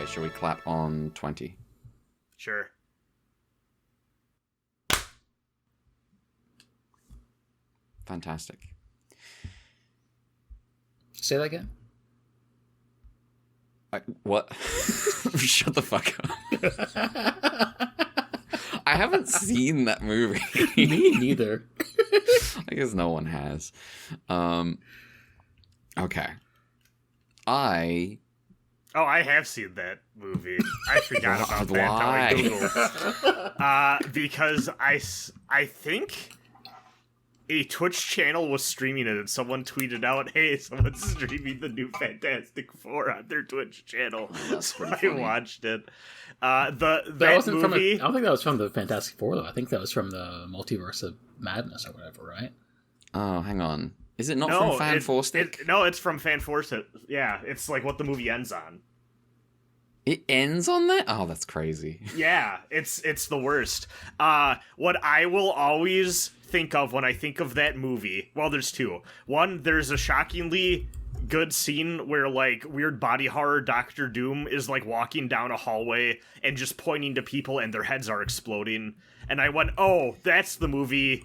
Shall we clap on 20? Sure. Fantastic. Say that again? What? Shut the fuck up. I haven't seen that movie. Me neither. I guess no one has. Okay. I have seen that movie. I forgot about that until I Googled. Because I think a Twitch channel was streaming it, and someone tweeted out, "Hey, someone's streaming the new Fantastic Four on their Twitch channel." So I watched it. That wasn't movie. I don't think that was from the Fantastic Four, though. I think that was from the Multiverse of Madness or whatever, right? Oh, hang on. Is it not from Funtastic? No, it's from Funtastic. Yeah, it's like what the movie ends on. It ends on that? Oh, that's crazy. Yeah, it's the worst. What I will always think of when I think of that movie, well, there's two. One, there's a shockingly good scene where, like, weird body horror Doctor Doom is, like, walking down a hallway and just pointing to people and their heads are exploding. And I went, oh, that's the movie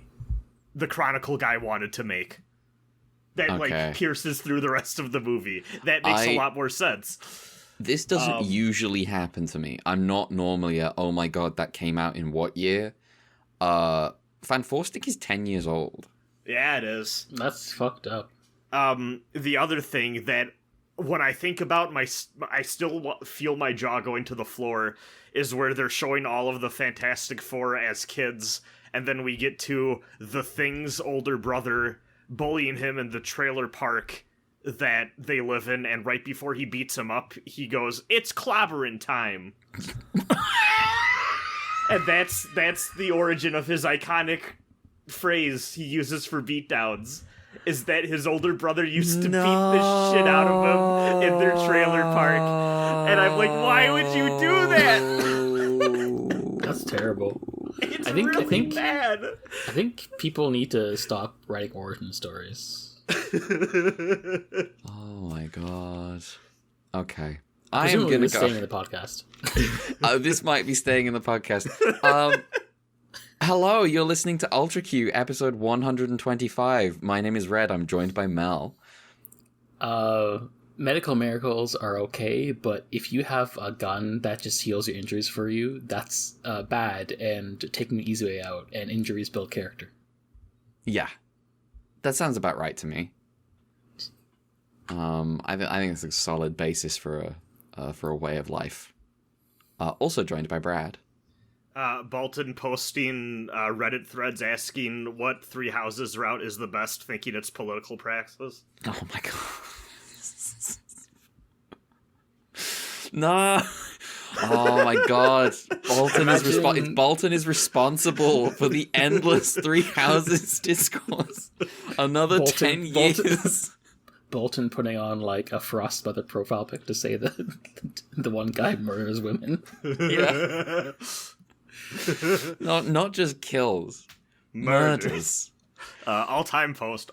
the Chronicle guy wanted to make. That, like, pierces through the rest of the movie. That makes a lot more sense. This doesn't usually happen to me. I'm not normally oh my god, that came out in what year? Fantastic is 10 years old. Yeah, it is. That's fucked up. The other thing that, when I think about I still feel my jaw going to the floor, is where they're showing all of the Fantastic Four as kids, and then we get to the Thing's older brother bullying him in the trailer park that they live in, and right before he beats him up, he goes, "It's clobbering time." And that's the origin of his iconic phrase he uses for beatdowns, is that his older brother used to beat the shit out of him in their trailer park. And I'm like, why would you do that? That's terrible. It's really bad. I think people need to stop writing origin stories. Oh my god. Okay. I am going to go. Staying in the podcast. This might be staying in the podcast. Hello, you're listening to Ultra Q, episode 125. My name is Red. I'm joined by Mel. Medical miracles are okay, but if you have a gun that just heals your injuries for you, that's bad and taking the easy way out, and injuries build character. Yeah. That sounds about right to me. I think it's a solid basis for a way of life. Also joined by Brad. Bolton posting Reddit threads asking what Three Houses route is the best, thinking it's political praxis. Oh my god. No. Oh my god. Bolton is responsible for the endless Three Houses discourse. Another 10 years. Bolton putting on like a Frostmother profile pic to say that the one guy murders women. Yeah. Not just kills. Murders. All-time post.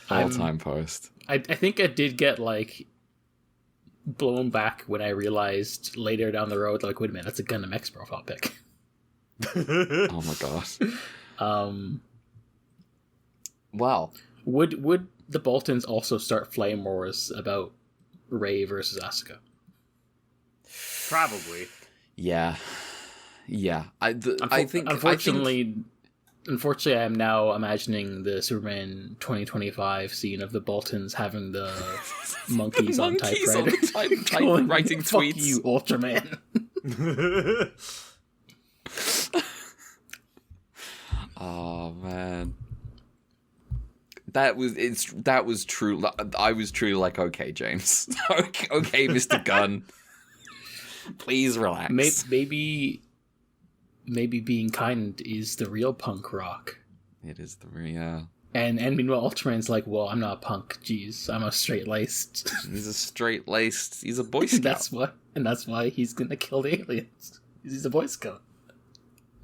I think I did get like blown back when I realized later down the road, like, wait a minute, that's a Gundam X profile pic. Oh my gosh. Well, would the Boltons also start flame wars about Rei versus Asuka? Probably. Yeah. I think Unfortunately, I am now imagining the Superman 2025 scene of the Boltons having the monkeys on typewriter. Writing tweets. Fuck you, Ultraman. Oh man, that was true. I was truly like, okay, James, okay, Mr. Gunn, please relax. Maybe being kind is the real punk rock. It is the real. And meanwhile, Ultraman's like, well, I'm not a punk. Jeez, I'm a straight-laced. He's a straight-laced. He's a Boy Scout. That's why he's gonna kill the aliens. He's a Boy Scout.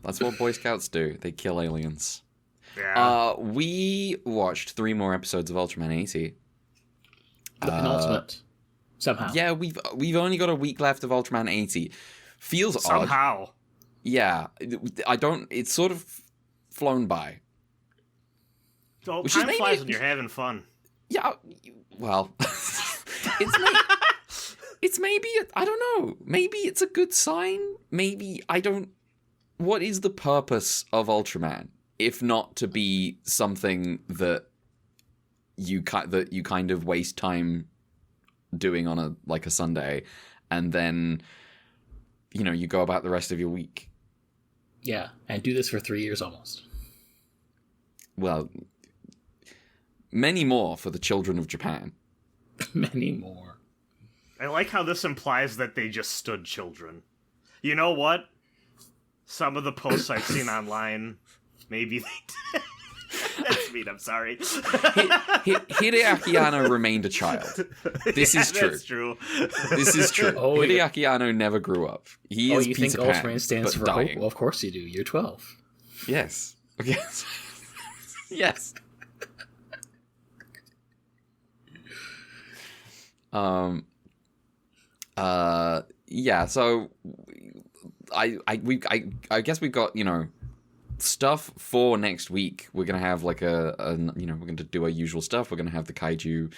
That's what Boy Scouts do. They kill aliens. Yeah. We watched 3 more episodes of Ultraman 80. The penultimate. Somehow. Yeah, we've only got a week left of Ultraman 80. Feels odd. Somehow. Yeah, it's sort of flown by. Well, time flies when you're having fun. Yeah, well, it's maybe, I don't know, maybe it's a good sign, maybe, what is the purpose of Ultraman, if not to be something that you kind of waste time doing on a Sunday, and then, you go about the rest of your week. Yeah, and do this for 3 years almost. Well, many more for the children of Japan. Many more. I like how this implies that they just stood children. You know what? Some of the posts I've seen online, maybe they did. That's mean, I'm sorry. Hideaki Anno remained a child. This is true. That's true. This is true. Hideaki Anno never grew up. He is you Peter think Pan, Ultraman stands for dying. hope? Well, of course you do. You're 12. Yes. Yes. Yes. Yeah, so I guess we've got, stuff for next week. We're gonna have like we're gonna do our usual stuff. We're gonna have the kaiju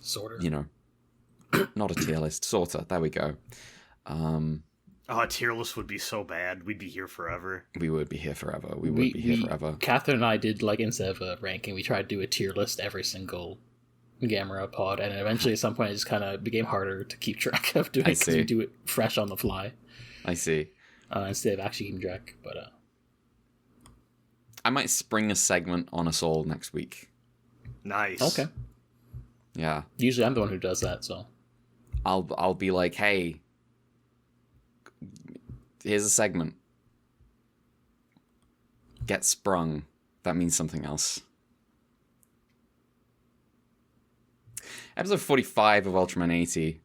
Sorter. Not a tier list, sorter. There we go. A tier list would be so bad. We'd be here forever. We would be here forever. We would be here forever. Catherine and I did, instead of a ranking, we tried to do a tier list every single Gamera pod, and eventually at some point it just kind of became harder to keep track of doing it because we do it fresh on the fly. I see. Instead of actually keeping track, but I might spring a segment on us all next week. Nice. Okay. Yeah. Usually I'm the one who does that, so I'll be like, hey, here's a segment. Get sprung. That means something else. Episode 45 of Ultraman 80.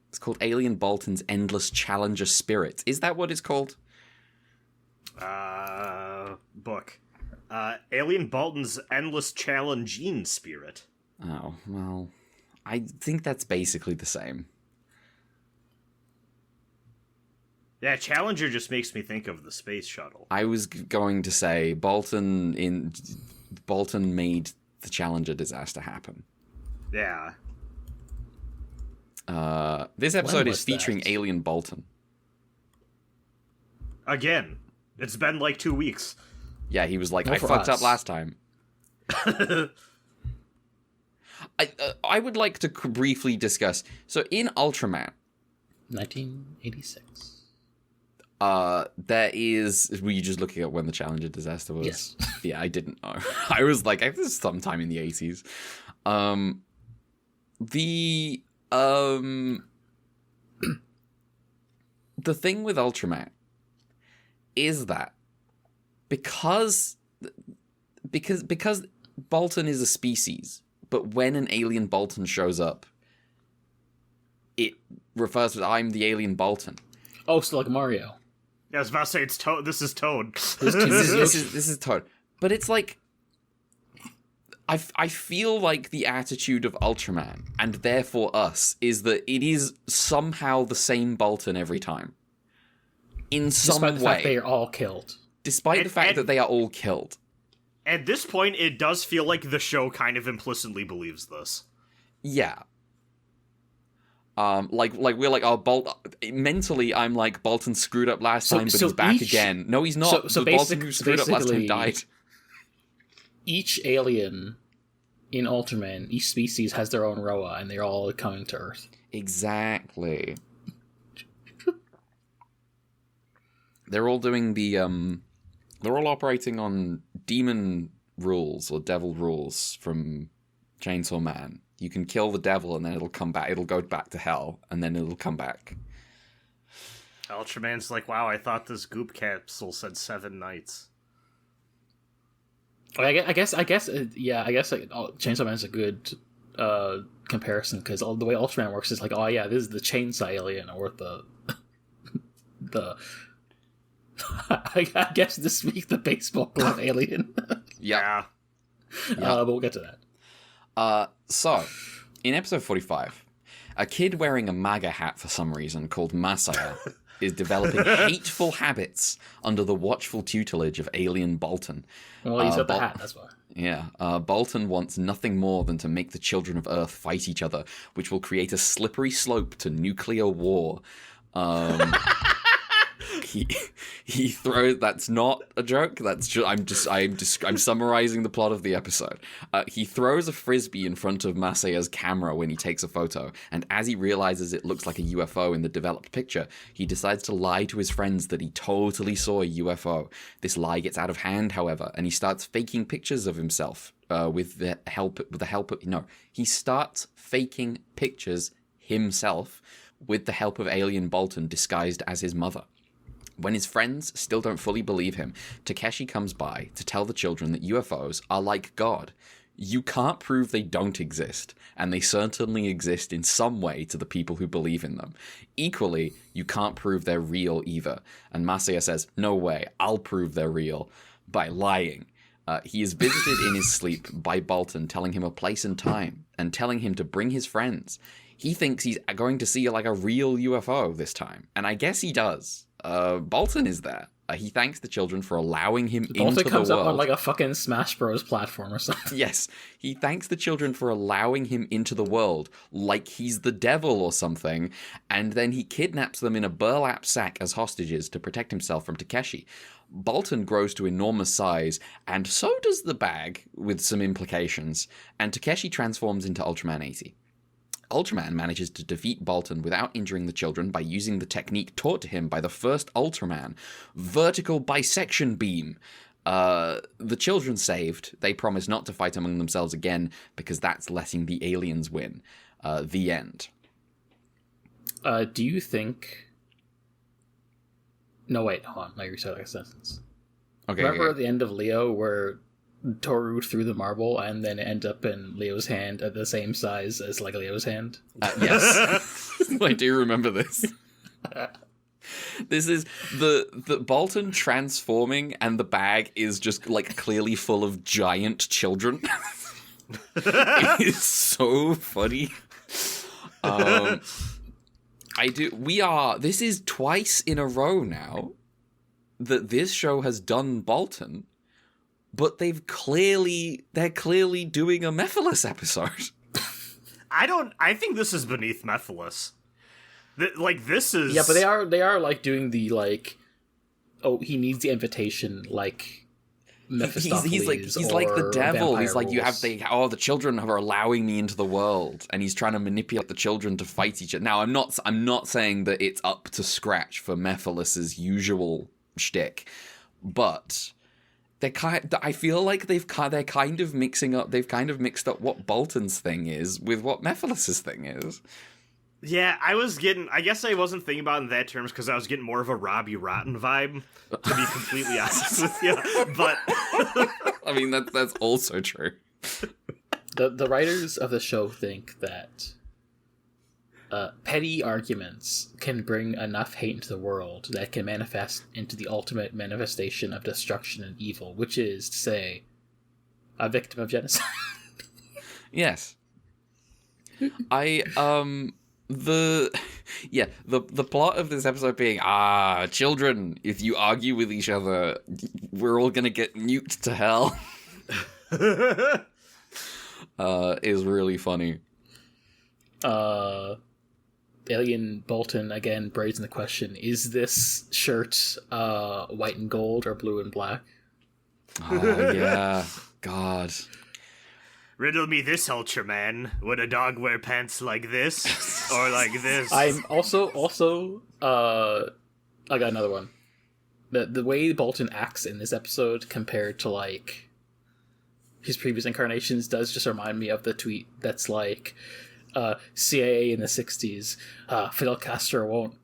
It's called Alien Bolton's Endless Challenger Spirit. Is that what it's called? Book. Alien Bolton's Endless Challenging Spirit. Oh, well, I think that's basically the same. Yeah, Challenger just makes me think of the space shuttle. I was going to say Bolton made the Challenger disaster happen. Yeah. This episode is featuring Alien Bolton. Again, it's been 2 weeks. Yeah, he was like, I fucked up last time. I would like to briefly discuss. So in Ultraman, 1986. There is. Were you just looking at when the Challenger disaster was? Yes. Yeah, I didn't know. I was like, this is sometime in the 80s. The thing with Ultraman is that because Bolton is a species, but when an alien Bolton shows up, it refers to I'm the alien Bolton. Oh, so like Mario. Yeah, I was about to say it's Toad. This is Toad. This is Toad. But it's like I feel like the attitude of Ultraman, and therefore us, is that it is somehow the same Bolton every time. In some way. Despite the fact they are all killed. Despite the fact that they are all killed. At this point, it does feel like the show kind of implicitly believes this. Yeah. Like we're like, mentally I'm like, Bolton screwed up last time, but he's back again. No, he's not. So the Bolton who screwed up last time died. Each alien in Ultraman, each species has their own Roa, and they're all coming to Earth. Exactly. They're all doing the they're all operating on demon rules or devil rules from Chainsaw Man. You can kill the devil and then it'll come back. It'll go back to hell and then it'll come back. Ultraman's like, wow, I thought this goop capsule said 7 nights. I guess, Chainsaw Man is a good comparison, because the way Ultraman works is like, oh yeah, this is the chainsaw alien, or the I guess this week the baseball glove alien. Yeah. But we'll get to that. So, in episode 45, a kid wearing a MAGA hat for some reason called Masaya is developing hateful habits under the watchful tutelage of alien Bolton. Well, he's got the hat, that's why. Yeah, Bolton wants nothing more than to make the children of Earth fight each other, which will create a slippery slope to nuclear war. He throws. That's not a joke. That's just. I'm summarizing the plot of the episode. He throws a frisbee in front of Masaya's camera when he takes a photo, and as he realizes it looks like a UFO in the developed picture, he decides to lie to his friends that he totally saw a UFO. This lie gets out of hand, however, and he starts faking pictures of himself. He starts faking pictures himself with the help of alien Bolton disguised as his mother. When his friends still don't fully believe him, Takeshi comes by to tell the children that UFOs are like God. You can't prove they don't exist, and they certainly exist in some way to the people who believe in them. Equally, you can't prove they're real either. And Masaya says, no way, I'll prove they're real, by lying. He is visited in his sleep by Bolton telling him a place and time, and telling him to bring his friends. He thinks he's going to see like a real UFO this time, and I guess he does. Bolton is there. He thanks the children for allowing him into the world. Bolton comes up on like a fucking Smash Bros. Platform or something. Yes, he thanks the children for allowing him into the world, like he's the devil or something, and then he kidnaps them in a burlap sack as hostages to protect himself from Takeshi. Bolton grows to enormous size, and so does the bag, with some implications, and Takeshi transforms into Ultraman 80. Ultraman manages to defeat Bolton without injuring the children by using the technique taught to him by the first Ultraman, vertical bisection beam. The children saved, they promise not to fight among themselves again because that's letting the aliens win. The end. Do you think... No, wait, hold on. Let me restart that sentence. Okay. Remember at the end of Leo where Toru threw the marble and then it ended up in Leo's hand at the same size as like Leo's hand? Yes. I do remember this. This is the Bolton transforming and the bag is just like clearly full of giant children. It is so funny. This is twice in a row now that this show has done Bolton. But they're clearly doing a Mephiles episode. I think this is beneath Mephiles. This is... Yeah, but they are like doing the like, oh, he needs the invitation, like Mephistopheles. He's like the devil. He's like, rules. The children are allowing me into the world, and he's trying to manipulate the children to fight each other. Now, I'm not saying that it's up to scratch for Mephiles' usual shtick, but I feel like they've kind of mixed up what Bolton's thing is with what Mephiles' thing is. Yeah, I guess I wasn't thinking about it in that terms because I was getting more of a Robbie Rotten vibe, to be completely honest with you. But I mean, that's also true. The writers of the show think that petty arguments can bring enough hate into the world that can manifest into the ultimate manifestation of destruction and evil, which is to say, a victim of genocide. Yes. The plot of this episode being, children, if you argue with each other, we're all gonna get nuked to hell, is really funny. Alien Bolton again braids in the question: is this shirt white and gold or blue and black? Oh yeah, God. Riddle me this, Ultraman. Would a dog wear pants like this or like this? I'm also I got another one. The way Bolton acts in this episode compared to like his previous incarnations does just remind me of the tweet that's like CIA in the 60s. Fidel Castro won't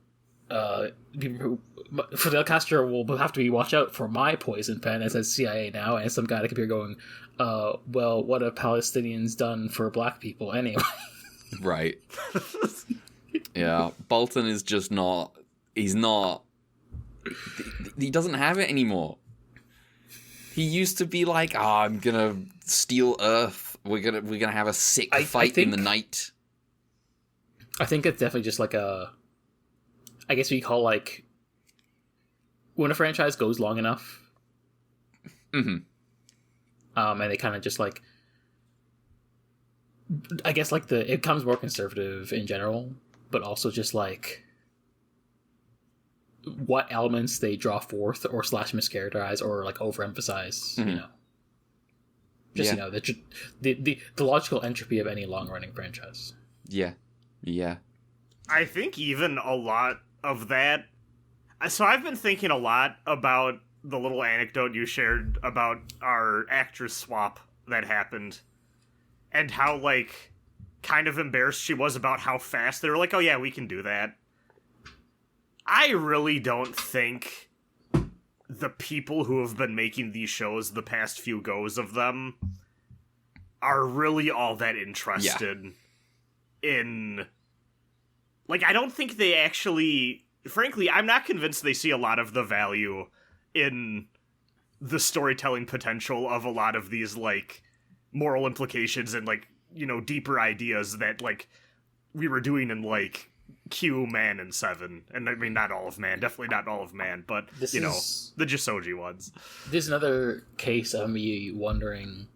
Fidel Castro will have to be watch out for my poison pen, as says CIA now, and some guy at the computer going, well, what have Palestinians done for black people anyway? Right. Yeah, Bolton is just not. He's not. He doesn't have it anymore. He used to be like, I'm gonna steal Earth. We're gonna have a sick fight in the night. I think it's definitely just like I guess we call like when a franchise goes long enough. Mm-hmm. And they kind of just like, I guess like it becomes more conservative in general, but also just like what elements they draw forth or / mischaracterize or like overemphasize, mm-hmm. you know. Just, you know, the logical entropy of any long-running franchise. Yeah. Yeah. I think even a lot of that... So I've been thinking a lot about the little anecdote you shared about our actress swap that happened. And how, like, kind of embarrassed she was about how fast they were like, oh yeah, we can do that. I really don't think the people who have been making these shows, the past few goes of them, are really all that interested in... Like, I don't think they actually... Frankly, I'm not convinced they see a lot of the value in the storytelling potential of a lot of these, like, moral implications and, like, you know, deeper ideas that, like, we were doing in, like, Q, Man, and Seven. And I mean, not all of Man, definitely not all of Man, but, the Jisoji ones. This is another case of me wondering,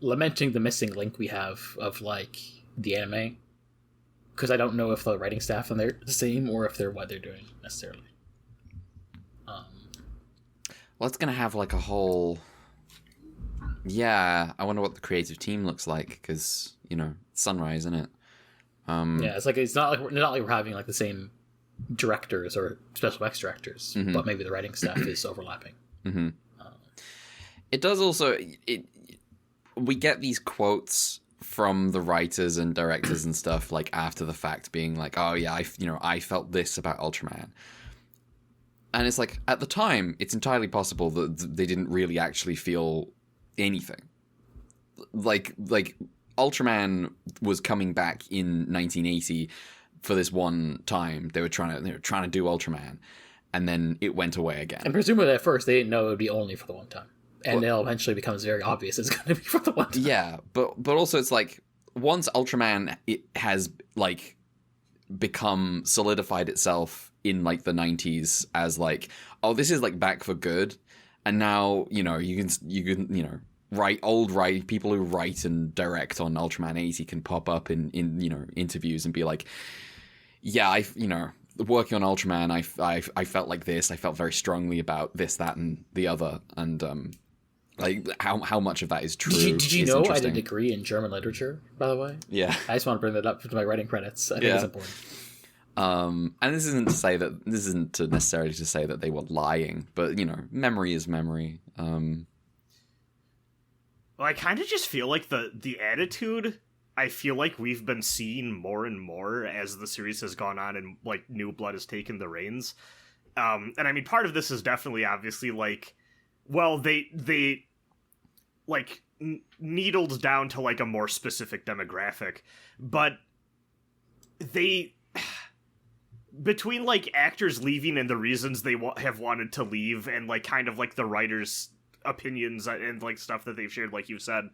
lamenting the missing link we have of, like, the anime. Because I don't know if the writing staff and they're the same or if they're what they're doing necessarily. Well, it's going to have, like, a whole... Yeah, I wonder what the creative team looks like, because, you know, it's Sunrise, isn't it? Yeah, it's not like we're having like the same directors or special effects directors, mm-hmm. but maybe the writing staff is overlapping. Mm-hmm. It does also. We get these quotes from the writers and directors and stuff like after the fact, being like, "Oh yeah, I felt this about Ultraman," and it's like at the time, it's entirely possible that they didn't really actually feel anything. Like. Ultraman was coming back in 1980 for this one time. They were trying to do Ultraman, and then it went away again. And presumably at first they didn't know it would be only for the one time, and it eventually becomes very obvious it's going to be for the one time. Yeah, but also it's like once Ultraman has like become solidified itself in like the 90s as like, oh, this is like back for good, and now you can people who write and direct on Ultraman 80 can pop up in interviews and be like, yeah, working on Ultraman, I felt like this. I felt very strongly about this, that, and the other, and like how much of that is true. Did you know I did a degree in German literature, by the way? Yeah, I just want to bring that up to my writing credits. I think it's important. And this isn't to necessarily to say that they were lying, but memory is memory. Well, I kind of just feel like the attitude, I feel like we've been seeing more and more as the series has gone on and, like, new blood has taken the reins. And, I mean, part of this is definitely, obviously, like, well, they like, needled down to, like, a more specific demographic. But they... Between, like, actors leaving and the reasons they have wanted to leave and, like, kind of, like, the writers' opinions and like stuff that they've shared, like you said,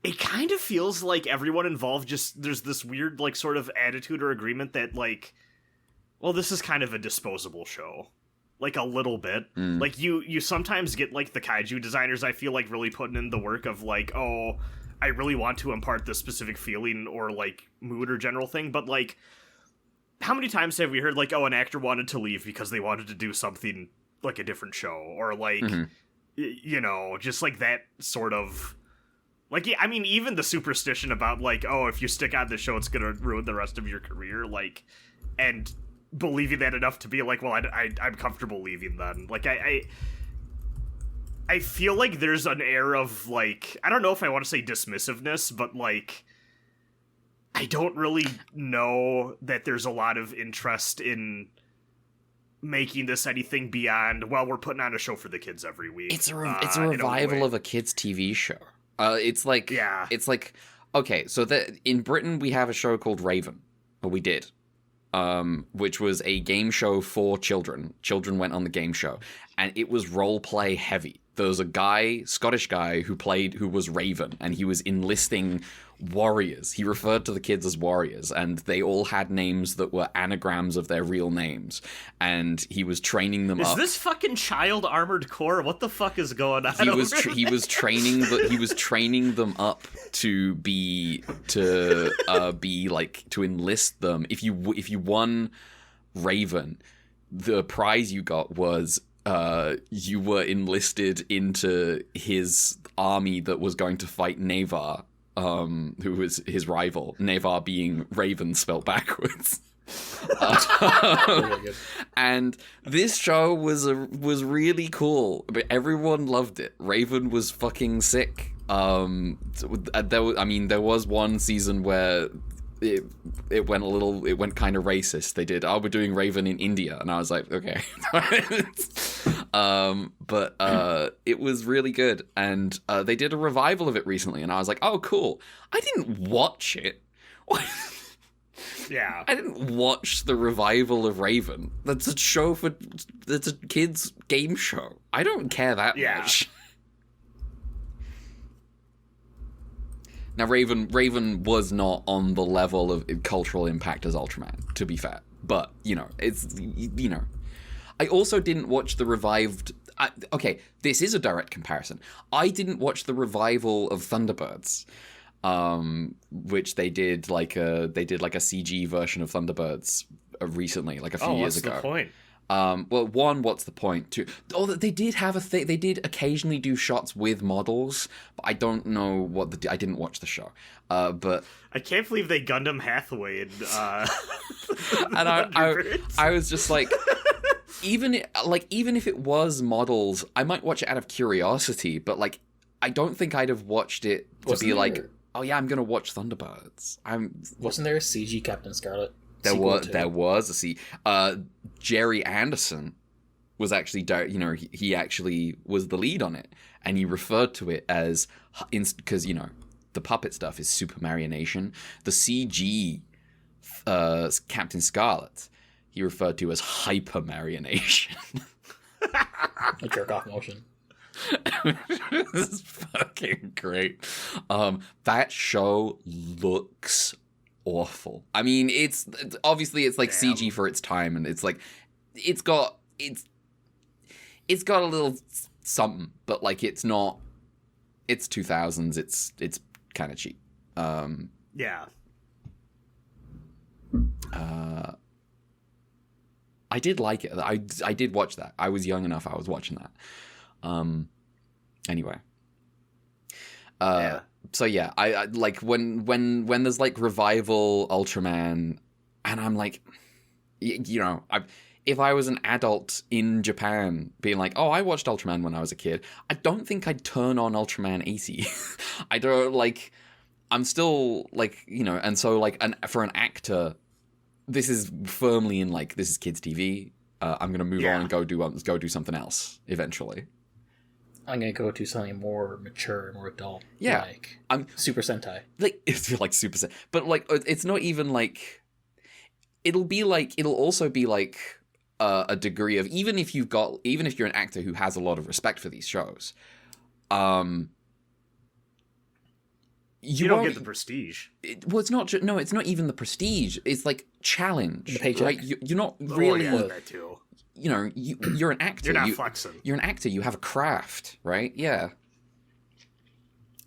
it kind of feels like everyone involved there's this weird like sort of attitude or agreement that like, well, this is kind of a disposable show, like a little bit. Like you sometimes get like the kaiju designers, I feel like, really putting in the work of like, oh, I really want to impart this specific feeling or like mood or general thing, but like, how many times have we heard like, oh, an actor wanted to leave because they wanted to do something like a different show, or like, you know, just like that sort of, like, I mean, even the superstition about like, oh, if you stick on this show, it's gonna ruin the rest of your career, like, and believing that enough to be like, well, I'm comfortable leaving then. Like, I feel like there's an air of like, I don't know if I want to say dismissiveness, but like, I don't really know that there's a lot of interest in making this anything beyond, well, we're putting on a show for the kids every week. It's a revival of a kids' TV show. It's like, okay, so in Britain we have a show called Raven, or we did, which was a game show for children. Children went on the game show, and it was role play heavy. There was a Scottish guy who was Raven, and he was enlisting warriors. He referred to the kids as warriors, and they all had names that were anagrams of their real names, and he was training them up. Is this fucking Child Armored Core? What the fuck is going on? He was training them up to enlist them. If you won Raven, the prize you got was you were enlisted into his army that was going to fight Navar, who was his rival. Navar being Raven spelt backwards. And this show was really cool, but everyone loved it. Raven was fucking sick. There was one season where it went kind of racist. They did, we're doing Raven in India, and I was like, okay. But it was really good, and they did a revival of it recently, and I was like, oh, cool. I didn't watch it. Yeah. I didn't watch the revival of Raven. That's a kids' game show. I don't care that much. Now, Raven was not on the level of cultural impact as Ultraman, to be fair. But, I also didn't watch the revived... okay, this is a direct comparison. I didn't watch the revival of Thunderbirds, which they did like a CG version of Thunderbirds recently, like a few years ago. What's the point? Well, one, what's the point? Two, they did have a thing. They did occasionally do shots with models, but I don't know I didn't watch the show. But I can't believe they Gundam Hathaway and and I was just like, even if it was models, I might watch it out of curiosity. But like, I don't think I'd have watched it to be like, oh yeah, I'm gonna watch Thunderbirds. Wasn't there a CG Captain Scarlet? There was Jerry Anderson was actually, he actually was the lead on it, and he referred to it as, because the puppet stuff is super marionation. The CG Captain Scarlet he referred to as hyper marionation. A jerk off motion. This is fucking great. That show looks awful. I mean, it's obviously like CG for its time, and it's like it's got a little something, but like it's not. It's 2000s. It's kind of cheap. Yeah. I did like it. I did watch that. I was young enough. I was watching that. Anyway. Yeah. So yeah, I like when there's like revival Ultraman, and I'm like, if I was an adult in Japan being like, oh, I watched Ultraman when I was a kid, I don't think I'd turn on Ultraman 80. I don't like. I'm still like, and so like, for an actor, this is firmly in like, this is kids TV. I'm gonna move on and go do something else eventually. I'm gonna go to something more mature, more adult. Yeah, like I'm Super Sentai. Like it's like Super Sentai, but like it's not even like. It'll also be like a degree of even if you're an actor who has a lot of respect for these shows, you don't get the prestige. It's not. It's not even the prestige. It's like challenge. The paycheck. Right? You're not really. That too. You're an actor. You're not flexing. You're an actor. You have a craft, right? Yeah.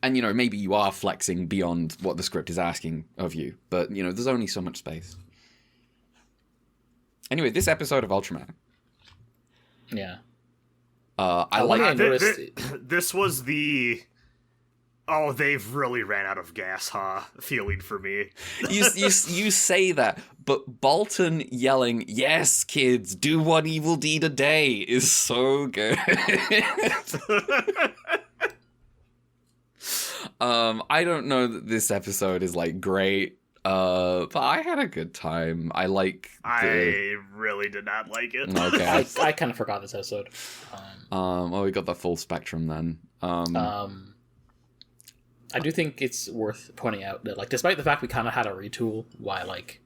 And, you know, maybe you are flexing beyond what the script is asking of you, but, you know, there's only so much space. Anyway, this episode of Ultraman. Yeah. I like this was the oh, they've really ran out of gas, huh? Feeling for me. you say that, but Bolton yelling, "Yes, kids, do one evil deed a day," is so good. I don't know that this episode is like great, but I had a good time. I really did not like it. Okay, I kind of forgot this episode. Well, we got the full spectrum then. I do think it's worth pointing out that, like, despite the fact we kind of had a retool, why, like,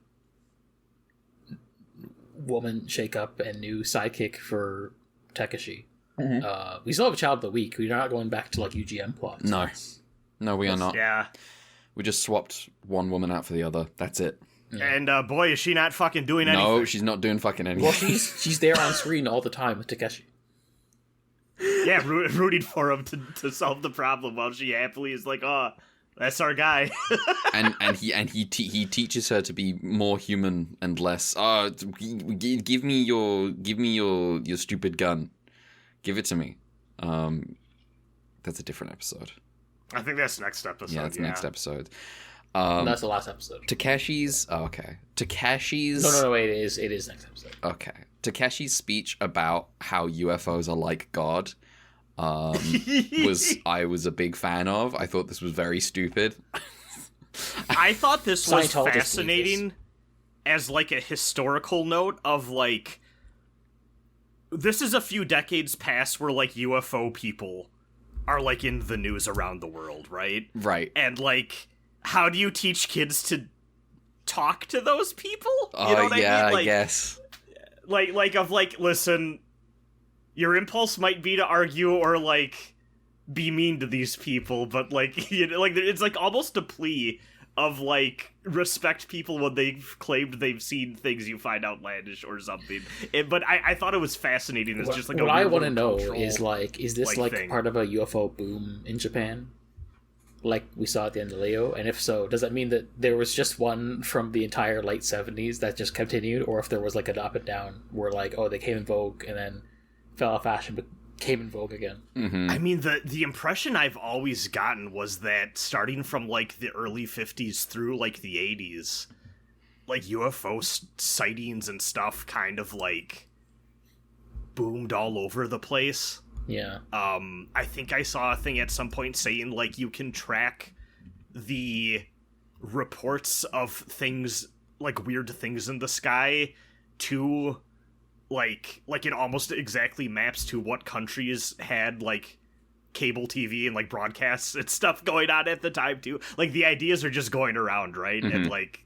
woman shakeup and new sidekick for Takeshi, we still have a child of the week. We're not going back to, like, UGM plots. No, we are not. Yeah. We just swapped one woman out for the other. That's it. Yeah. And boy, is she not fucking doing anything. No, she's not doing fucking anything. Well, she's there on screen all the time with Takeshi. Yeah, rooting for him to solve the problem while she happily is like, "Oh, that's our guy." and he teaches her to be more human and less. Give me your stupid gun. Give it to me. That's a different episode. I think that's next episode. Yeah, that's next episode. That's the last episode. Takeshi's. Oh, okay. Takeshi's. No. It is next episode. Okay. Takeshi's speech about how UFOs are like God I was a big fan of. I thought this was very stupid. I thought this was fascinating as like a historical note of like, this is a few decades past where like UFO people are like in the news around the world, right? Right. And like, how do you teach kids to talk to those people? You know what I mean? Like, I guess. Like, listen, your impulse might be to argue or like be mean to these people, but like, you know, like it's like almost a plea of like respect people when they've claimed they've seen things you find outlandish or something. But I thought it was fascinating. It's just like what I want to know is like, is this like thing. part of a UFO boom in Japan? Like we saw at the end of Leo, and if so, does that mean that there was just one from the entire late 70s that just continued, or if there was like an up and down where like, oh, they came in vogue and then fell out of fashion but came in vogue again? Mm-hmm. I mean, the impression I've always gotten was that starting from like the early 50s through like the 80s, like UFO sightings and stuff kind of like boomed all over the place. Yeah. I think I saw a thing at some point saying, like, you can track the reports of things, like, weird things in the sky to, like it almost exactly maps to what countries had, like, cable TV and, like, broadcasts and stuff going on at the time, too. Like, the ideas are just going around, right? Mm-hmm. And, like,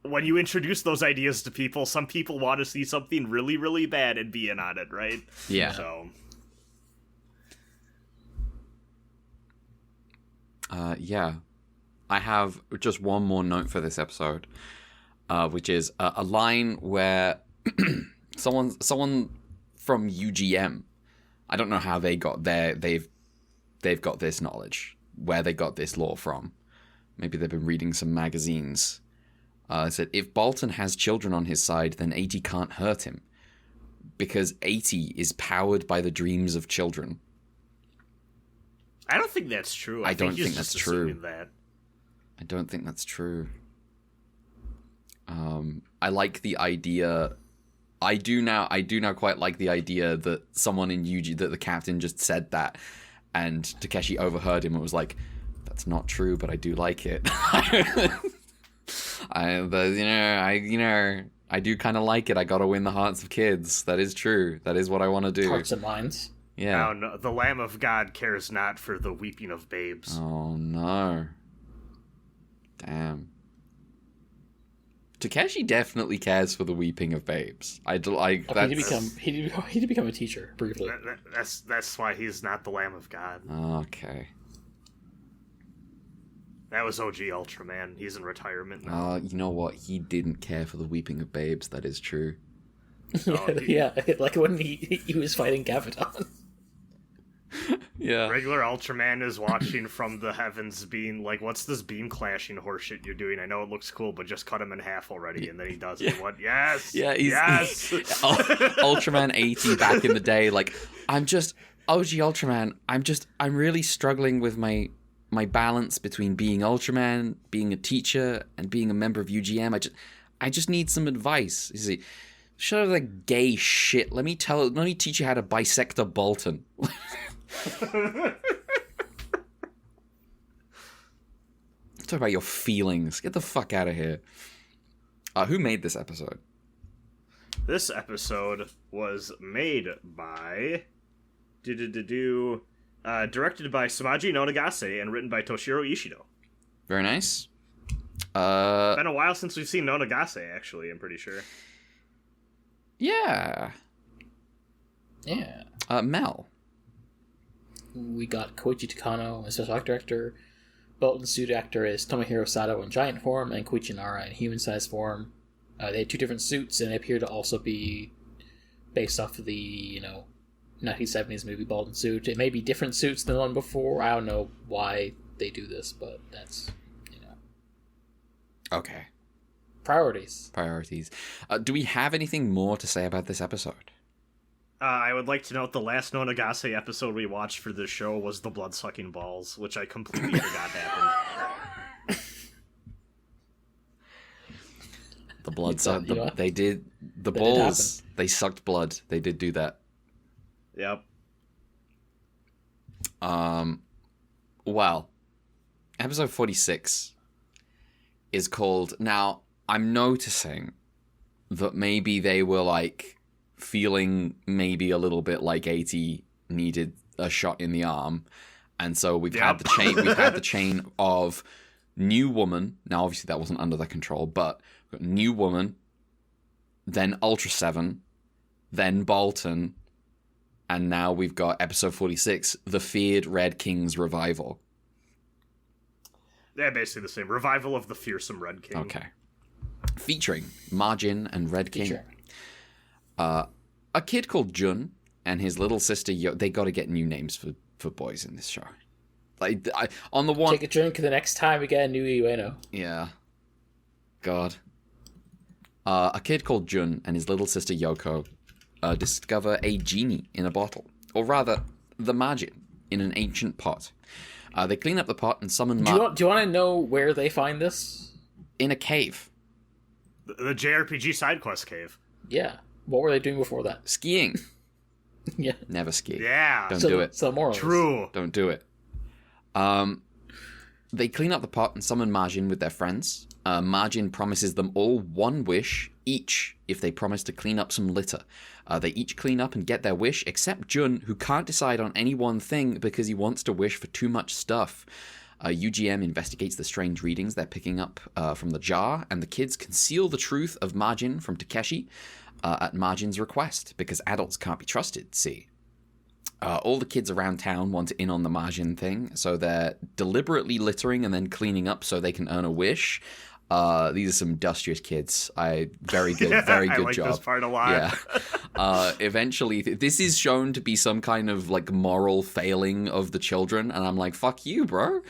when you introduce those ideas to people, some people want to see something really, really bad and be in on it, right? Yeah. So... yeah. I have just one more note for this episode, which is a line where someone from UGM, I don't know how they got there, they've got this knowledge, where they got this lore from. Maybe they've been reading some magazines. Said, if Bolton has children on his side, then 80 can't hurt him, because 80 is powered by the dreams of children. I don't think that's true. I don't think that's true. That. I don't think that's true. I like the idea. I do now quite like the idea that someone in UG, that the captain just said that, and Takeshi overheard him and was like, "That's not true, but I do like it." I do kind of like it. I gotta win the hearts of kids. That is true. That is what I want to do. Hearts and minds. Yeah. Oh, no, the Lamb of God cares not for the weeping of babes. Oh no. Damn. Takeshi definitely cares for the weeping of babes. He did become a teacher briefly. That's why he's not the Lamb of God. Okay. That was OG Ultraman. He's in retirement now. You know what? He didn't care for the weeping of babes. That is true. Yeah, like when he was fighting Gaviton. Yeah. Regular Ultraman is watching from the heavens, being like, "What's this beam clashing horseshit you're doing? I know it looks cool, but just cut him in half already." And then he does it. What? Yes. Yeah. Yes. Ultraman 80 back in the day. Like, I'm just OG Ultraman. I'm really struggling with my balance between being Ultraman, being a teacher, and being a member of UGM. I just need some advice. You see, shut up that gay shit. Let me teach you how to bisect a Bolton. Talk about your feelings. Get the fuck out of here. Who made this episode? This episode was made by directed by Samaji Nonagase and written by Toshiro Ishido. Very nice. Been a while since we've seen Nonagase, actually, I'm pretty sure. Yeah. Mel. We got Koichi Takano as special art director. Bolton's suit actor is Tomohiro Sato in giant form and Koichi Nara in human-sized form. They had two different suits, and they appear to also be based off of the, 1970s movie Bolton suit. It may be different suits than the one before. I don't know why they do this, but that's, Okay. Priorities. Do we have anything more to say about this episode? I would like to note the last Nonagase episode we watched for this show was the blood-sucking balls, which I completely forgot happened. The blood sucked. They did the That balls. did They sucked blood. They did do that. Yep. Well, episode 46 is called. Now, I'm noticing that maybe they were like feeling maybe a little bit like 80 needed a shot in the arm, and so we've had the chain. We've had the chain of New Woman. Now, obviously, that wasn't under their control, but we've got New Woman, then Ultra 7, then Bolton, and now we've got episode 46, The Feared Red King's Revival. They're basically the same. Revival of the Fearsome Red King. Okay. Featuring Margin and Red King. Sure. A kid called Jun and his little sister, they got to get new names for boys in this show. Like, on the one... Take a drink the next time we get a new Ueno. Yeah. God. A kid called Jun and his little sister Yoko discover a genie in a bottle. Or rather, the Margin in an ancient pot. They clean up the pot and summon... Do you want to know where they find this? In a cave. The JRPG side quest cave. Yeah. What were they doing before that? Skiing. Yeah. Never ski. Yeah. Don't do it. So moral. True. Don't do it. They clean up the pot and summon Margin with their friends. Margin promises them all one wish each if they promise to clean up some litter. They each clean up and get their wish, except Jun, who can't decide on any one thing because he wants to wish for too much stuff. UGM investigates the strange readings they're picking up from the jar, and the kids conceal the truth of Margin from Takeshi at Margin's request, because adults can't be trusted, see. All the kids around town want in on the Margin thing, so they're deliberately littering and then cleaning up so they can earn a wish. These are some industrious kids. Very good job. I like this part a lot. Yeah. Eventually, this is shown to be some kind of like moral failing of the children, and I'm like, fuck you, bro.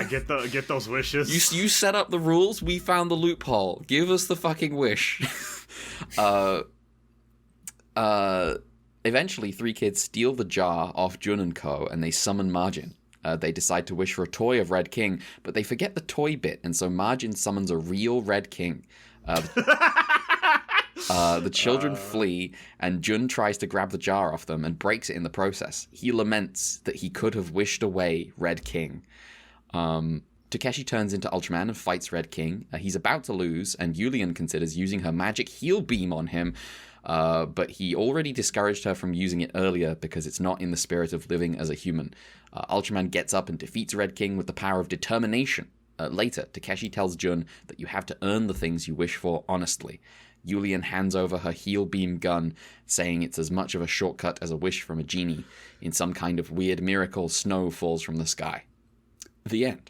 Get those wishes. You set up the rules. We found the loophole. Give us the fucking wish. Eventually, three kids steal the jar off Jun and Co., and they summon Margin. They decide to wish for a toy of Red King, but they forget the toy bit, and so Margin summons a real Red King. The children flee, and Jun tries to grab the jar off them and breaks it in the process. He laments that he could have wished away Red King. Takeshi turns into Ultraman and fights Red King. He's about to lose, and Yullian considers using her magic heal beam on him, but he already discouraged her from using it earlier because it's not in the spirit of living as a human. Ultraman gets up and defeats Red King with the power of determination. Later, Takeshi tells Jun that you have to earn the things you wish for honestly. Yullian hands over her heal beam gun, saying it's as much of a shortcut as a wish from a genie. In some kind of weird miracle, snow falls from the sky. The end.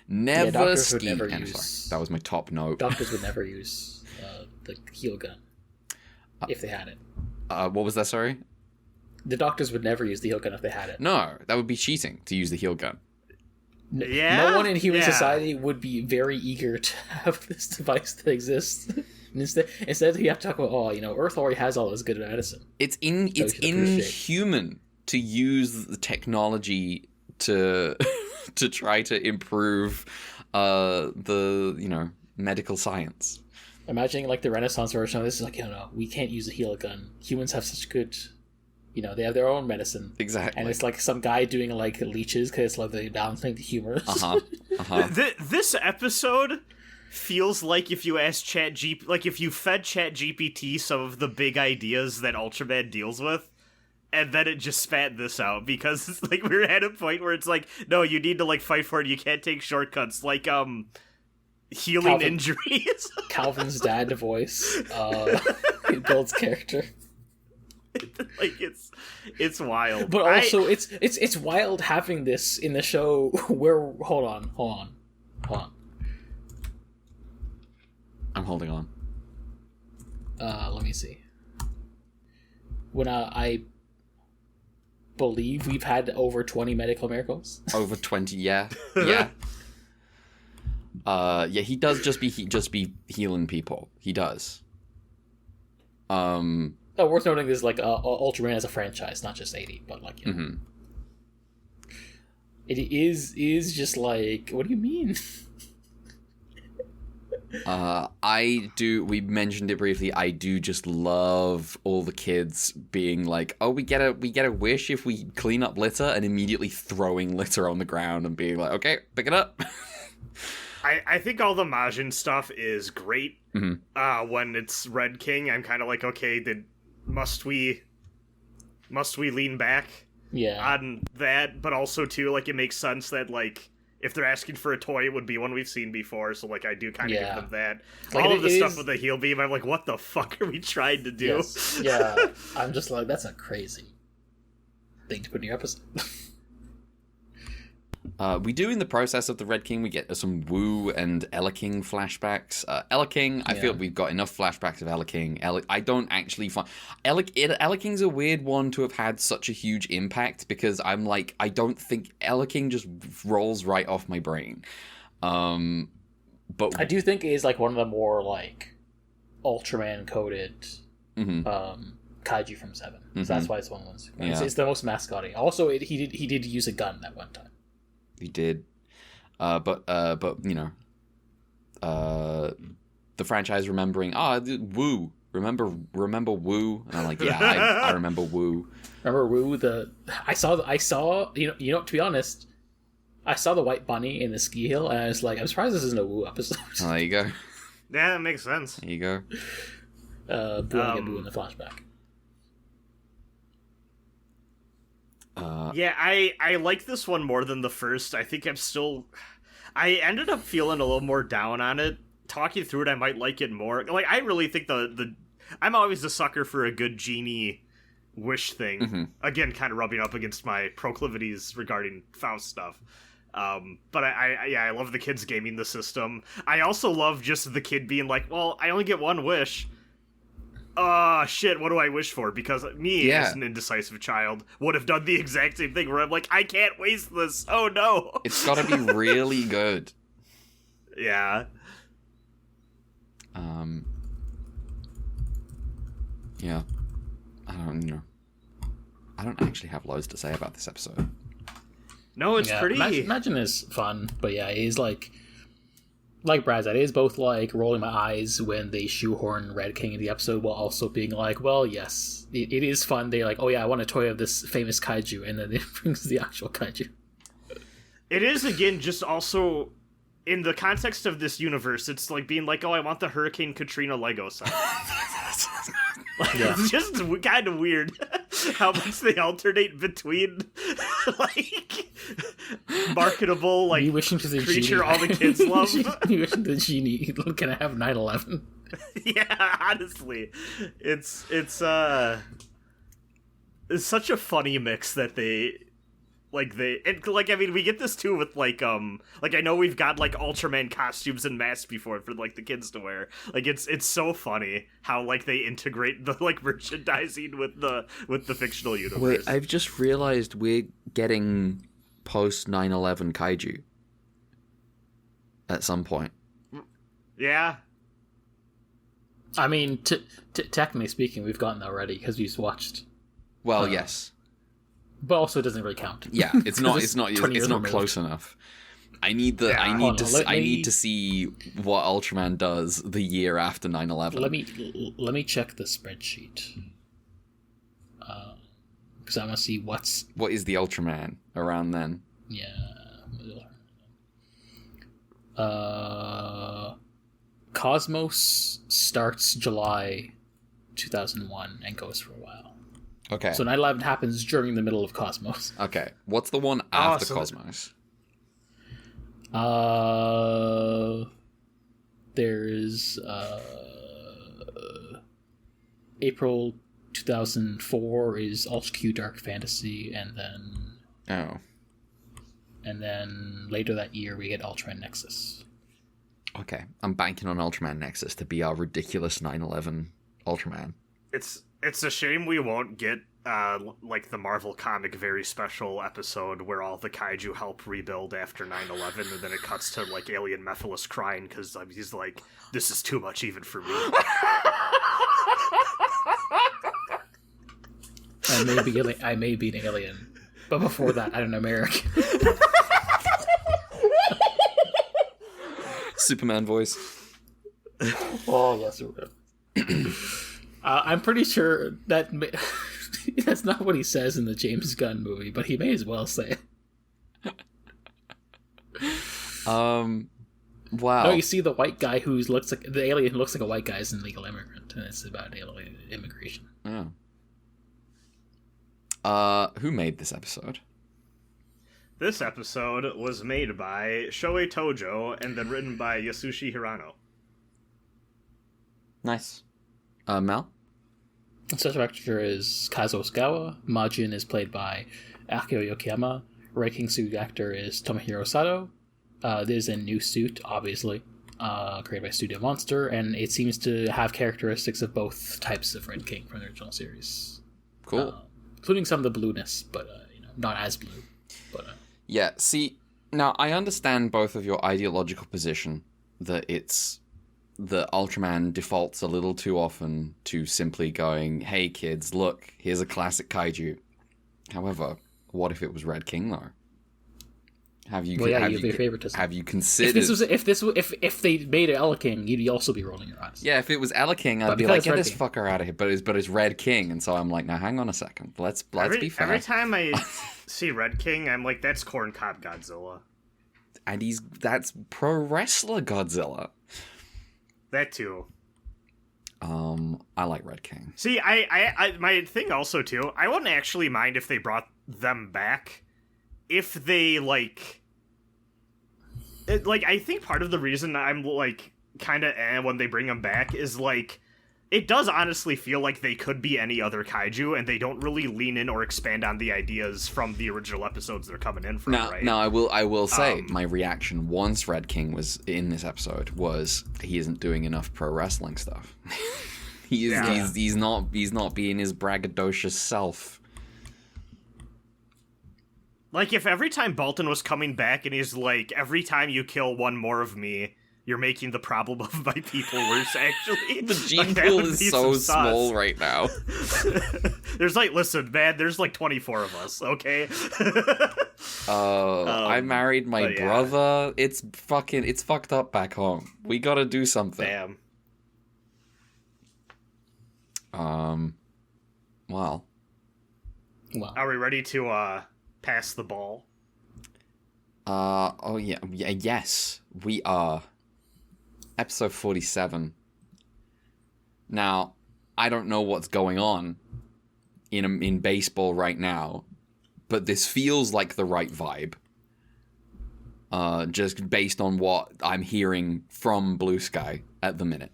Never ski. That was my top note. Doctors would never use the heal gun if they had it. What was that? Sorry. the doctors would never use the heal gun if they had it. No, that would be cheating to use the heal gun. Yeah? No one in human Yeah. society would be very eager to have this device that exists. Instead, you have to talk about, Earth already has all this good medicine. It's we should appreciate. inhuman to use the technology to to try to improve the medical science. Imagining like the Renaissance version of this is like, we can't use a heal gun. Humans have such good, they have their own medicine. Exactly. And it's like some guy doing like leeches because like they balancing the humors. This episode feels like if you asked if you fed ChatGPT some of the big ideas that Ultraman deals with, and then it just spat this out, because it's like we're at a point where it's like, no, you need to like fight for it. You can't take shortcuts, like healing injuries. Calvin's dad voice builds character. Like it's wild, but also it's wild having this in the show where hold on. I'm holding on. Let me see. When I believe we've had over 20 medical miracles. Over 20, yeah. He does just be healing people. He does. Worth noting is like Ultraman as a franchise, not just 80, but like it is just like, what do you mean? We mentioned it briefly. I do just love all the kids being like, "Oh, we get a wish if we clean up litter," and immediately throwing litter on the ground and being like, "Okay, pick it up." I think all the Majin stuff is great. Mm-hmm. When it's Red King, I'm kind of like, okay, must we lean back on that? But also too, like, it makes sense that like, if they're asking for a toy, it would be one we've seen before, so, like, I do kind of give them that. Like, all of the stuff with the heal beam, I'm like, what the fuck are we trying to do? Yes. Yeah, I'm just like, that's a crazy thing to put in your episode. We do, in the process of the Red King, we get some Wu and Ella King flashbacks. Ella King, I feel we've got enough flashbacks of Ella King. I don't actually find... Ella King's a weird one to have had such a huge impact, because I'm like, I don't think... Ella King just rolls right off my brain. But I do think it is like one of the more like Ultraman-coded kaiju from 7. So that's why it's one of the ones. Yeah. It's the most mascotty. Also, he did use a gun that one time. He did, but the franchise remembering Wu. Remember Wu, and I'm like, yeah, I remember Wu. Remember Wu? I saw to be honest, I saw the white bunny in the ski hill, and I was like, I'm surprised this isn't a Wu episode. Oh, there you go. Yeah, that makes sense. There you go. Boo in the flashback. Yeah, I like this one more than the first. I think I ended up feeling a little more down on it. Talking through it, I might like it more. Like, I really think I'm always a sucker for a good genie wish thing. Mm-hmm. Again, kind of rubbing up against my proclivities regarding Faust stuff. But I love the kids gaming the system. I also love just the kid being like, well, I only get one wish. Shit, what do I wish for? Because me, as an indecisive child, would have done the exact same thing, where I'm like, I can't waste this. Oh, no. It's gotta be really good. Yeah. Yeah. I don't actually have loads to say about this episode. No, it's pretty... Imagine is fun, but yeah, it is like Brad said, it is both like rolling my eyes when they shoehorn Red King in the episode, while also being like, well, yes, it is fun. They're like, oh yeah, I want a toy of this famous kaiju, and then it brings the actual kaiju. It is, again, just also, in the context of this universe, it's like being like, oh, I want the Hurricane Katrina Lego set. It's just kind of weird how much they alternate between, like, marketable, like, you wishing to the creature genie. all the kids love. You wishing to the genie, can I have 9/11? Yeah, honestly. It's such a funny mix that they Like we get this too with like I know we've got like Ultraman costumes and masks before for like the kids to wear. Like it's so funny how like they integrate the like merchandising with the fictional universe. Wait, I've just realized we're getting post 9/11 kaiju at some point. Yeah. I mean, technically speaking, we've gotten that already because we've watched. Well, yes. But also, it doesn't really count. Yeah, it's not close enough. I need to see what Ultraman does the year after 9/11. Let me check the spreadsheet. Because I want to see what is the Ultraman around then. Yeah. Cosmos starts July 2001 and goes for a while. Okay. So 9/11 happens during the middle of Cosmos. Okay. What's the one after Cosmos? There's April 2004 is Ultra Q Dark Fantasy, and then later that year we get Ultraman Nexus. Okay, I'm banking on Ultraman Nexus to be our ridiculous 9/11 Ultraman. It's a shame we won't get like the Marvel comic very special episode where all the kaiju help rebuild after 9/11, and then it cuts to like Alien Mephiles crying because he's like, "This is too much even for me." I may be an alien, but before that, I'm an American. Superman voice. Oh yes, it will. I'm pretty sure that that's not what he says in the James Gunn movie, but he may as well say it. Wow. No, you see the white guy the alien who looks like a white guy is an illegal immigrant, and it's about alien immigration. Oh. Who made this episode? This episode was made by Shoei Tojo and then written by Yasushi Hirano. Nice. Mel? Such actor is Kazuo Osugawa. Majin is played by Akio Yokoyama. Ranking suit actor is Tomohiro Sato. There's a new suit, obviously, created by Studio Monster, and it seems to have characteristics of both types of Red King from the original series. Cool. Including some of the blueness, but not as blue. But yeah, see, now I understand both of your ideological position that the Ultraman defaults a little too often to simply going, "Hey kids, look, here's a classic kaiju." However, what if it was Red King though? Have you considered if they made it Ella King, you'd also be rolling your eyes. Yeah, if it was Ella King, I'd be like, "Get this fucker out of here." But it's Red King, and so I'm like, "Now hang on a second, let's be fair." Every time I see Red King, I'm like, "That's Corncob Godzilla," and that's pro wrestler Godzilla. That too. I like Red King. See, I my thing also too. I wouldn't actually mind if they brought them back, if they I think part of the reason I'm like kind of when they bring them back is like it does honestly feel like they could be any other kaiju, and they don't really lean in or expand on the ideas from the original episodes they're coming in from. Right? Now, I will say my reaction once Red King was in this episode was he isn't doing enough pro wrestling stuff. He's not being his braggadocious self. Like if every time Bolton was coming back and he's like, "Every time you kill one more of me, you're making the problem of my people worse," actually. The gene pool is so small right now. There's listen, man, there's 24 of us, okay? I married my brother. It's fucked up back home. We gotta do something. Damn. Well. Are we ready to, pass the ball? Yes, we are. Episode 47. Now, I don't know what's going on in baseball right now, but this feels like the right vibe. Just based on what I'm hearing from Blue Sky at the minute.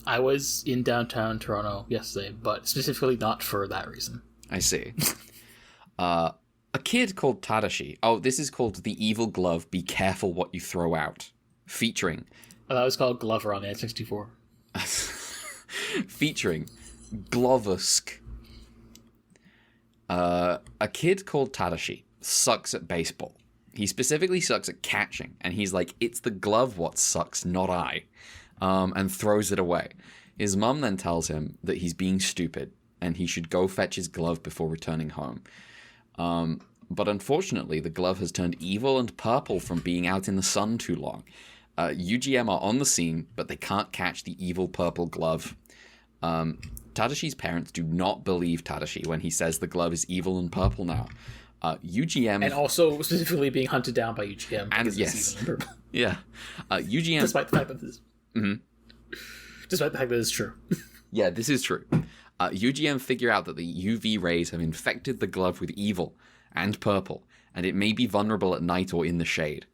I was in downtown Toronto yesterday, but specifically not for that reason. I see. A kid called Tadashi. Oh, this is called The Evil Glove, Be Careful What You Throw Out. Featuring... Oh, that was called Glover on the N64. Featuring Glovusk. A kid called Tadashi sucks at baseball. He specifically sucks at catching, and he's like, it's the glove what sucks, not I, and throws it away. His mum then tells him that he's being stupid, and he should go fetch his glove before returning home. But unfortunately, the glove has turned evil and purple from being out in the sun too long. UGM are on the scene, but they can't catch the evil purple glove. Tadashi's parents do not believe Tadashi when he says the glove is evil and purple now. UGM... And also specifically being hunted down by UGM. And yes. It's evil and purple. Yeah. UGM... Despite the fact that this... Mm-hmm. Despite the fact that it's true. Yeah, this is true. UGM figure out that the UV rays have infected the glove with evil and purple, and it may be vulnerable at night or in the shade.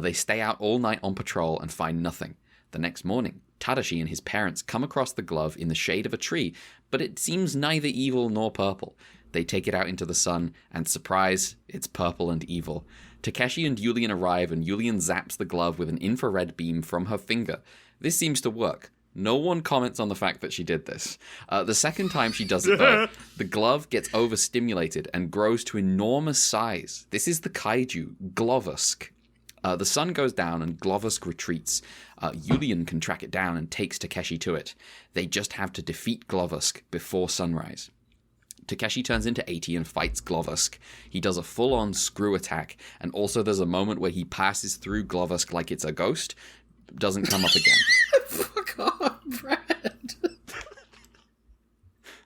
They stay out all night on patrol and find nothing. The next morning, Tadashi and his parents come across the glove in the shade of a tree, but it seems neither evil nor purple. They take it out into the sun, and surprise, it's purple and evil. Takeshi and Yullian arrive, and Yullian zaps the glove with an infrared beam from her finger. This seems to work. No one comments on the fact that she did this. The second time she does it, though, the glove gets overstimulated and grows to enormous size. This is the kaiju, Glovusk. The sun goes down and Glovusk retreats. Yullian can track it down and takes Takeshi to it. They just have to defeat Glovusk before sunrise. Takeshi turns into 80 and fights Glovusk. He does a full-on screw attack, and also there's a moment where he passes through Glovusk like it's a ghost, doesn't come up again. Fuck off, Brad.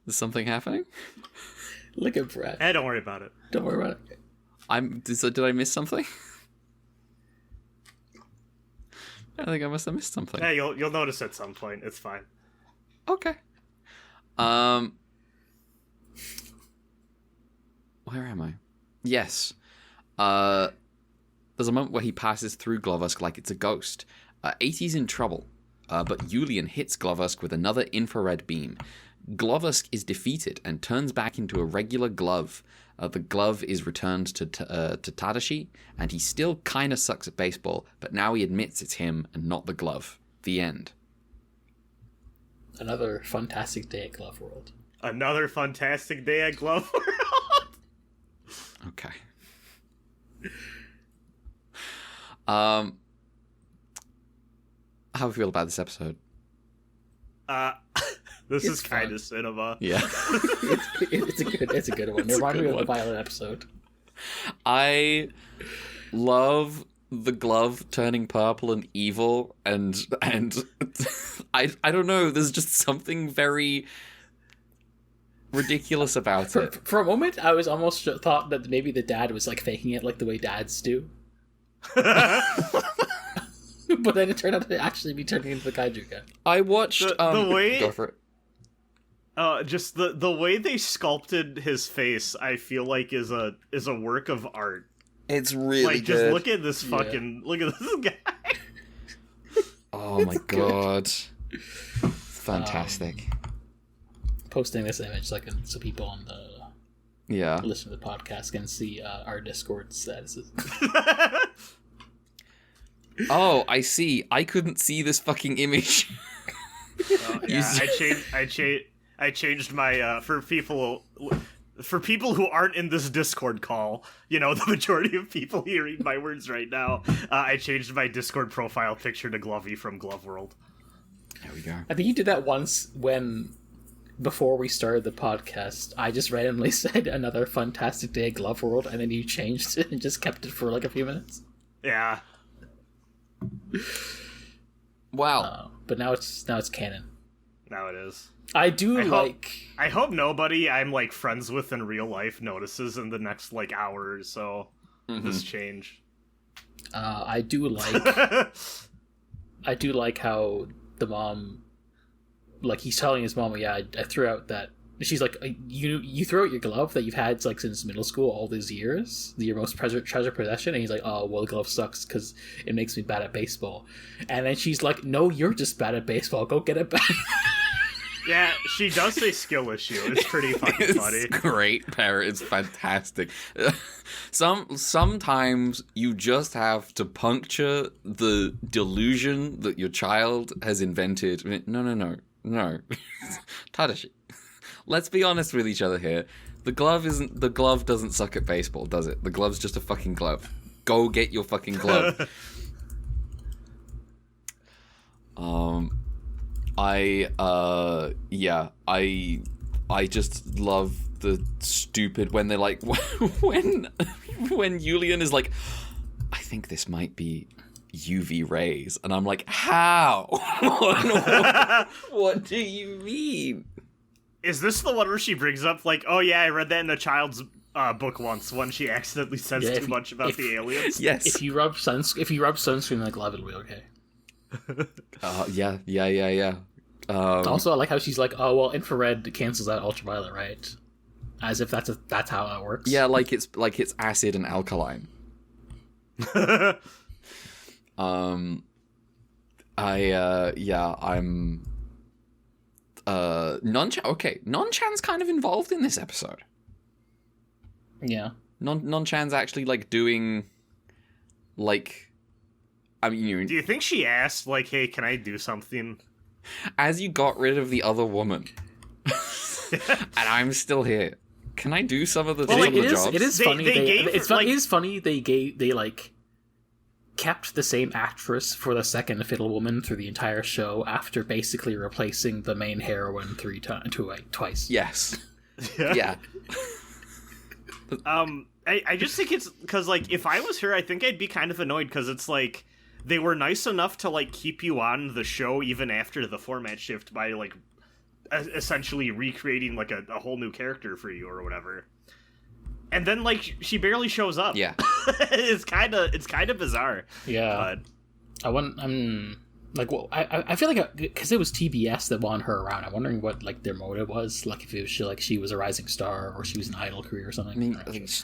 Is something happening? Look at Brad. Hey, don't worry about it. Don't worry about it. Did I miss something? I think I must have missed something. Yeah, you'll notice at some point. It's fine. Okay. Where am I? Yes. There's a moment where he passes through Glovusk like it's a ghost. 80's in trouble, but Yullian hits Glovusk with another infrared beam. Glovusk is defeated and turns back into a regular glove. The glove is returned to Tadashi, and he still kind of sucks at baseball, but now he admits it's him and not the glove. The end. Another fantastic day at Glove World. Another fantastic day at Glove World. Okay. How do you feel about this episode? This It's is kind fun. of cinema. Yeah. It's a good one. It reminded me of the Violet episode. I love the glove turning purple and evil, and I don't know, there's just something very ridiculous about it. For a moment, I was almost thought that maybe the dad was like faking it like the way dads do. But then it turned out to actually be turning into the kaiju guy. I watched the way go for it. just the way they sculpted his face, I feel like is a work of art. It's really like good. just look at this look at this guy. Oh my god. Fantastic. Posting this image so people on the Yeah. listen to the podcast can see our Discord statuses. Oh, I see. I couldn't see this fucking image. Yeah, I changed my for people who aren't in this Discord call, you know, the majority of people hearing my words right now, I changed my Discord profile picture to Glovey from Glove World. There we go. I think you did that once before we started the podcast, I just randomly said another fantastic day at Glove World, and then you changed it and just kept it for like a few minutes. Yeah. Wow. But now it's canon. Now it is. I hope nobody I'm like friends with in real life notices in the next like hour or so this change. I do like how the mom, like he's telling his mom, yeah, I threw out that. She's like, you throw out your glove that you've had like since middle school all these years, your most treasured possession, and he's like, oh well, the glove sucks because it makes me bad at baseball. And then she's like, no, you're just bad at baseball. Go get it back. Yeah, she does say skill issue. It's pretty fucking funny. It's great, Parrot. It's fantastic. Sometimes you just have to puncture the delusion that your child has invented. No. Tadashi. Let's be honest with each other here. The glove doesn't suck at baseball, does it? The glove's just a fucking glove. Go get your fucking glove. I just love the stupid when they're like when Yullian is like, I think this might be UV rays, and I'm like, how? What do you mean? Is this the one where she brings up like, oh yeah, I read that in a child's book once when she accidentally says too much about the aliens? Yes. If you rub sunscreen in the glove, it'll be okay. Yeah. Also, I like how she's like, oh well, infrared cancels out ultraviolet, right? As if that's how that works. Yeah, like it's acid and alkaline. I'm Non-Chan's kind of involved in this episode. Yeah. Non-Chan's actually like doing like, I mean, do you think she asked like, hey, can I do something? As you got rid of the other woman and I'm still here, can I do some of the jobs? It is funny. It is funny they like kept the same actress for the second Fiddle Woman through the entire show after basically replacing the main heroine twice. Yes. Yeah. I just think it's because like if I was her, I think I'd be kind of annoyed because it's like they were nice enough to like keep you on the show even after the format shift by like essentially recreating like a whole new character for you or whatever. And then, like, she barely shows up. Yeah, it's kind of bizarre. Yeah, but I feel like because it was TBS that wanted her around. I'm wondering what like their motive was. Like, if it was she was a rising star or she was an idol career or something.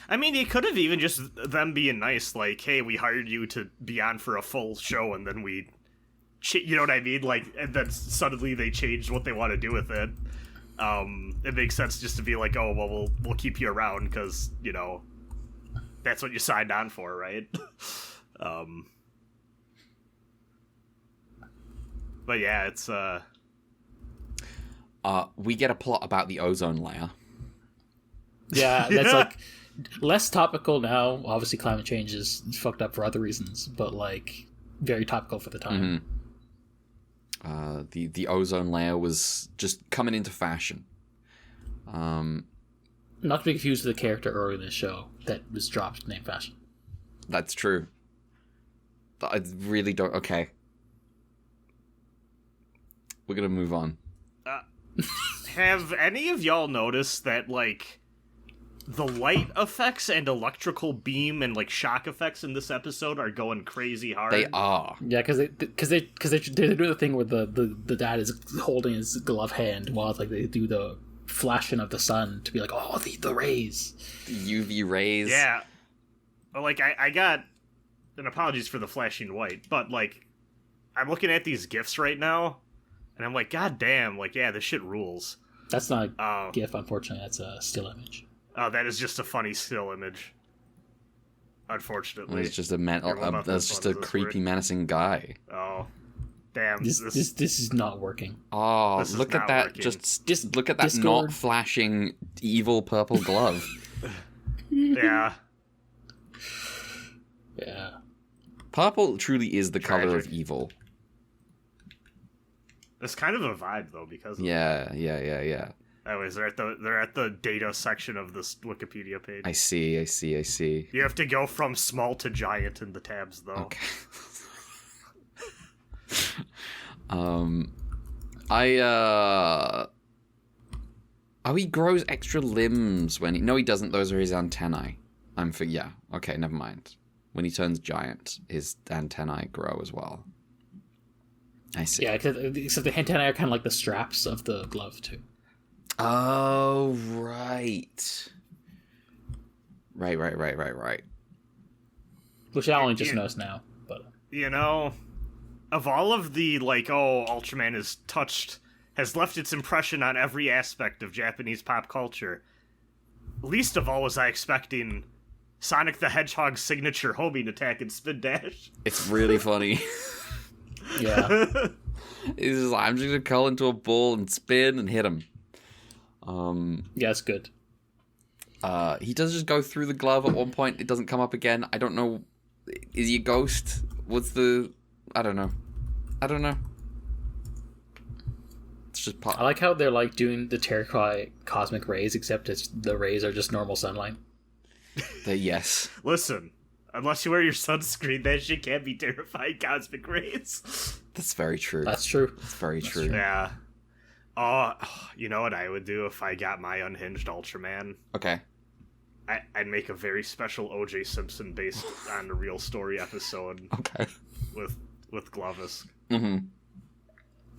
I mean, it could have even just them being nice. Like, hey, we hired you to be on for a full show, and then we, you know what I mean? Like, and then suddenly they changed what they want to do with it. It makes sense just to be like, oh, well, we'll keep you around because, you know, that's what you signed on for, right? But yeah, it's, we get a plot about the ozone layer. Yeah, that's like less topical now. Obviously, climate change is fucked up for other reasons, but like very topical for the time. Mm-hmm. The ozone layer was just coming into fashion. Not to be confused with the character earlier in the show that was dropped named Fashion. That's true. I really don't. Okay, we're gonna move on. Have any of y'all noticed that like the light effects and electrical beam and like shock effects in this episode are going crazy hard? They are. Yeah, because they do the thing where the dad is holding his glove hand while like they do the flashing of the sun to be like, oh, the rays, the UV rays. Yeah, like I got, and apologies for the flashing white, but like I'm looking at these GIFs right now, and I'm like, god damn, like yeah, this shit rules. That's not a GIF, unfortunately. That's a still image. Oh, that is just a funny still image. Unfortunately, it's just that's just a creepy, menacing guy. Oh, damn! This is not working. Oh, look at that! Working. Just look at that Discord. Not flashing evil purple glove. Yeah. Yeah. Purple truly is the Tragic. color of evil. It's kind of a vibe though, because of yeah. Anyways, they're at the data section of this Wikipedia page. I see. You have to go from small to giant in the tabs, though. Okay. He grows extra limbs when he... No, he doesn't. Those are his antennae. Okay, never mind. When he turns giant, his antennae grow as well. I see. Yeah, except the antennae are kind of like the straps of the glove, too. Oh, right. Right. Which I only just noticed now, but... You know, of all of the, like, oh, Ultraman is touched has left its impression on every aspect of Japanese pop culture. Least of all was I expecting Sonic the Hedgehog's signature homing attack and spin dash. It's really funny. Yeah. He's just like, I'm just gonna curl into a ball and spin and hit him. Yeah, it's good. He does just go through the glove at one point. It doesn't come up again. I don't know. Is he a ghost? I don't know. It's just pop. I like how they're like doing the terrifying cosmic rays, except the rays are just normal sunlight. Yes. Listen, unless you wear your sunscreen, that shit can't be terrifying cosmic rays. That's very true. That's true. That's very true. Yeah. Oh, you know what I would do if I got my unhinged Ultraman? Okay. I'd make a very special O.J. Simpson based on a real story episode. Okay. With Glovis. Mm-hmm.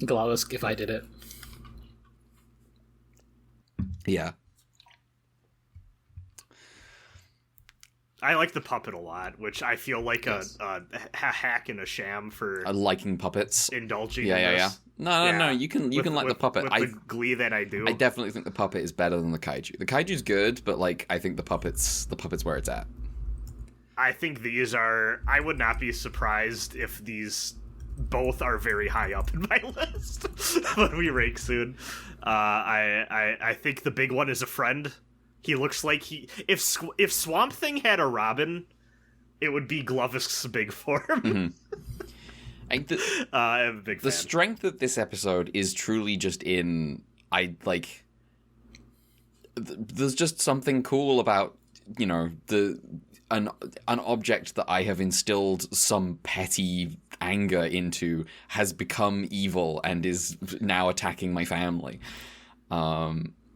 Glavisk, if I did it. Yeah. I like the puppet a lot, which I feel like a hack and a sham for Liking puppets. indulging. Yeah. in this. No. You can like the puppet. With the glee that I do. I definitely think the puppet is better than the kaiju. The kaiju's good, but like I think the puppet's where it's at. I think these are. I would not be surprised if these both are very high up in my list when we rank soon. I think the big one is a friend. He looks like if Swamp Thing had a Robin, it would be Glovisk's big form. Mm-hmm. I'm a big fan. The strength of this episode is truly just in there's just something cool about an object that I have instilled some petty anger into has become evil and is now attacking my family.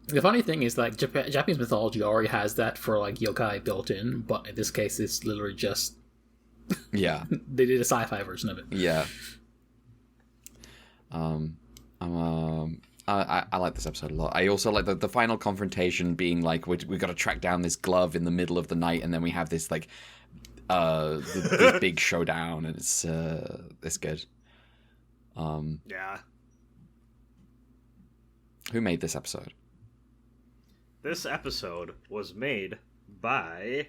The funny thing is, like, Japanese mythology already has that for, like, yokai built in, but in this case, it's literally just... Yeah. They did a sci-fi version of it. Yeah. I like this episode a lot. I also like the final confrontation being, like, we got to track down this glove in the middle of the night, and then we have this, like, this big showdown, and it's good. Yeah. Who made this episode? This episode was made by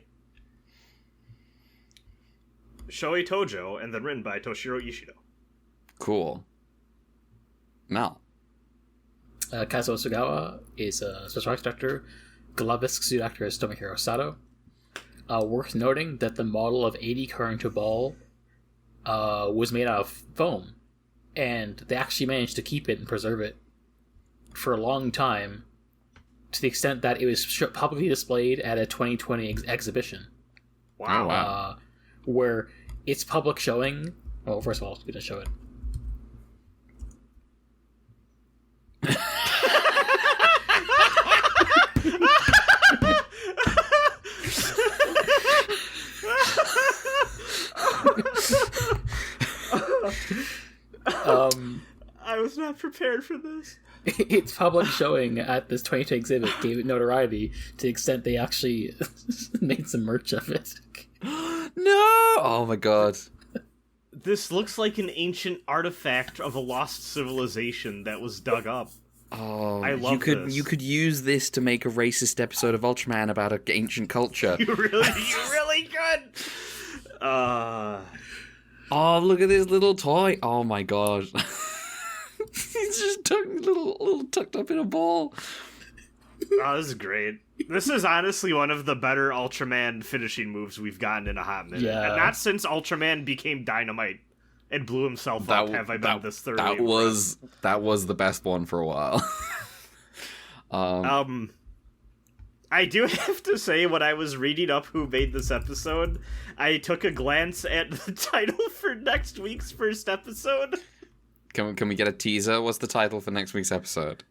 Shoei Tojo and then written by Toshiro Ishido. Cool. Mel. Kazuo Sugawa is a special effects director. Glovisk suit actor is Tomohiro Sato. Worth noting that the model of 80 current to ball was made out of foam, and they actually managed to keep it and preserve it for a long time, to the extent that it was publicly displayed at a 2020 exhibition. Wow. Oh, wow. Where its public showing... Well, first of all, I'm going to show it. I was not prepared for this. Its public showing at this 2020 exhibit gave it notoriety to the extent they actually made some merch of it. No! Oh my god. This looks like an ancient artifact of a lost civilization that was dug up. Oh, I love this. You could use this to make a racist episode of Ultraman about an ancient culture. You really could. Oh, look at this little toy. Oh my god. He's just little tucked up in a ball. Oh, this is great. This is honestly one of the better Ultraman finishing moves we've gotten in a hot minute. Yeah. And not since Ultraman became Dynamite and blew himself up have I been this thoroughly impressed. That was the best one for a while. I do have to say, when I was reading up who made this episode, I took a glance at the title for next week's first episode. Can we get a teaser? What's the title for next week's episode?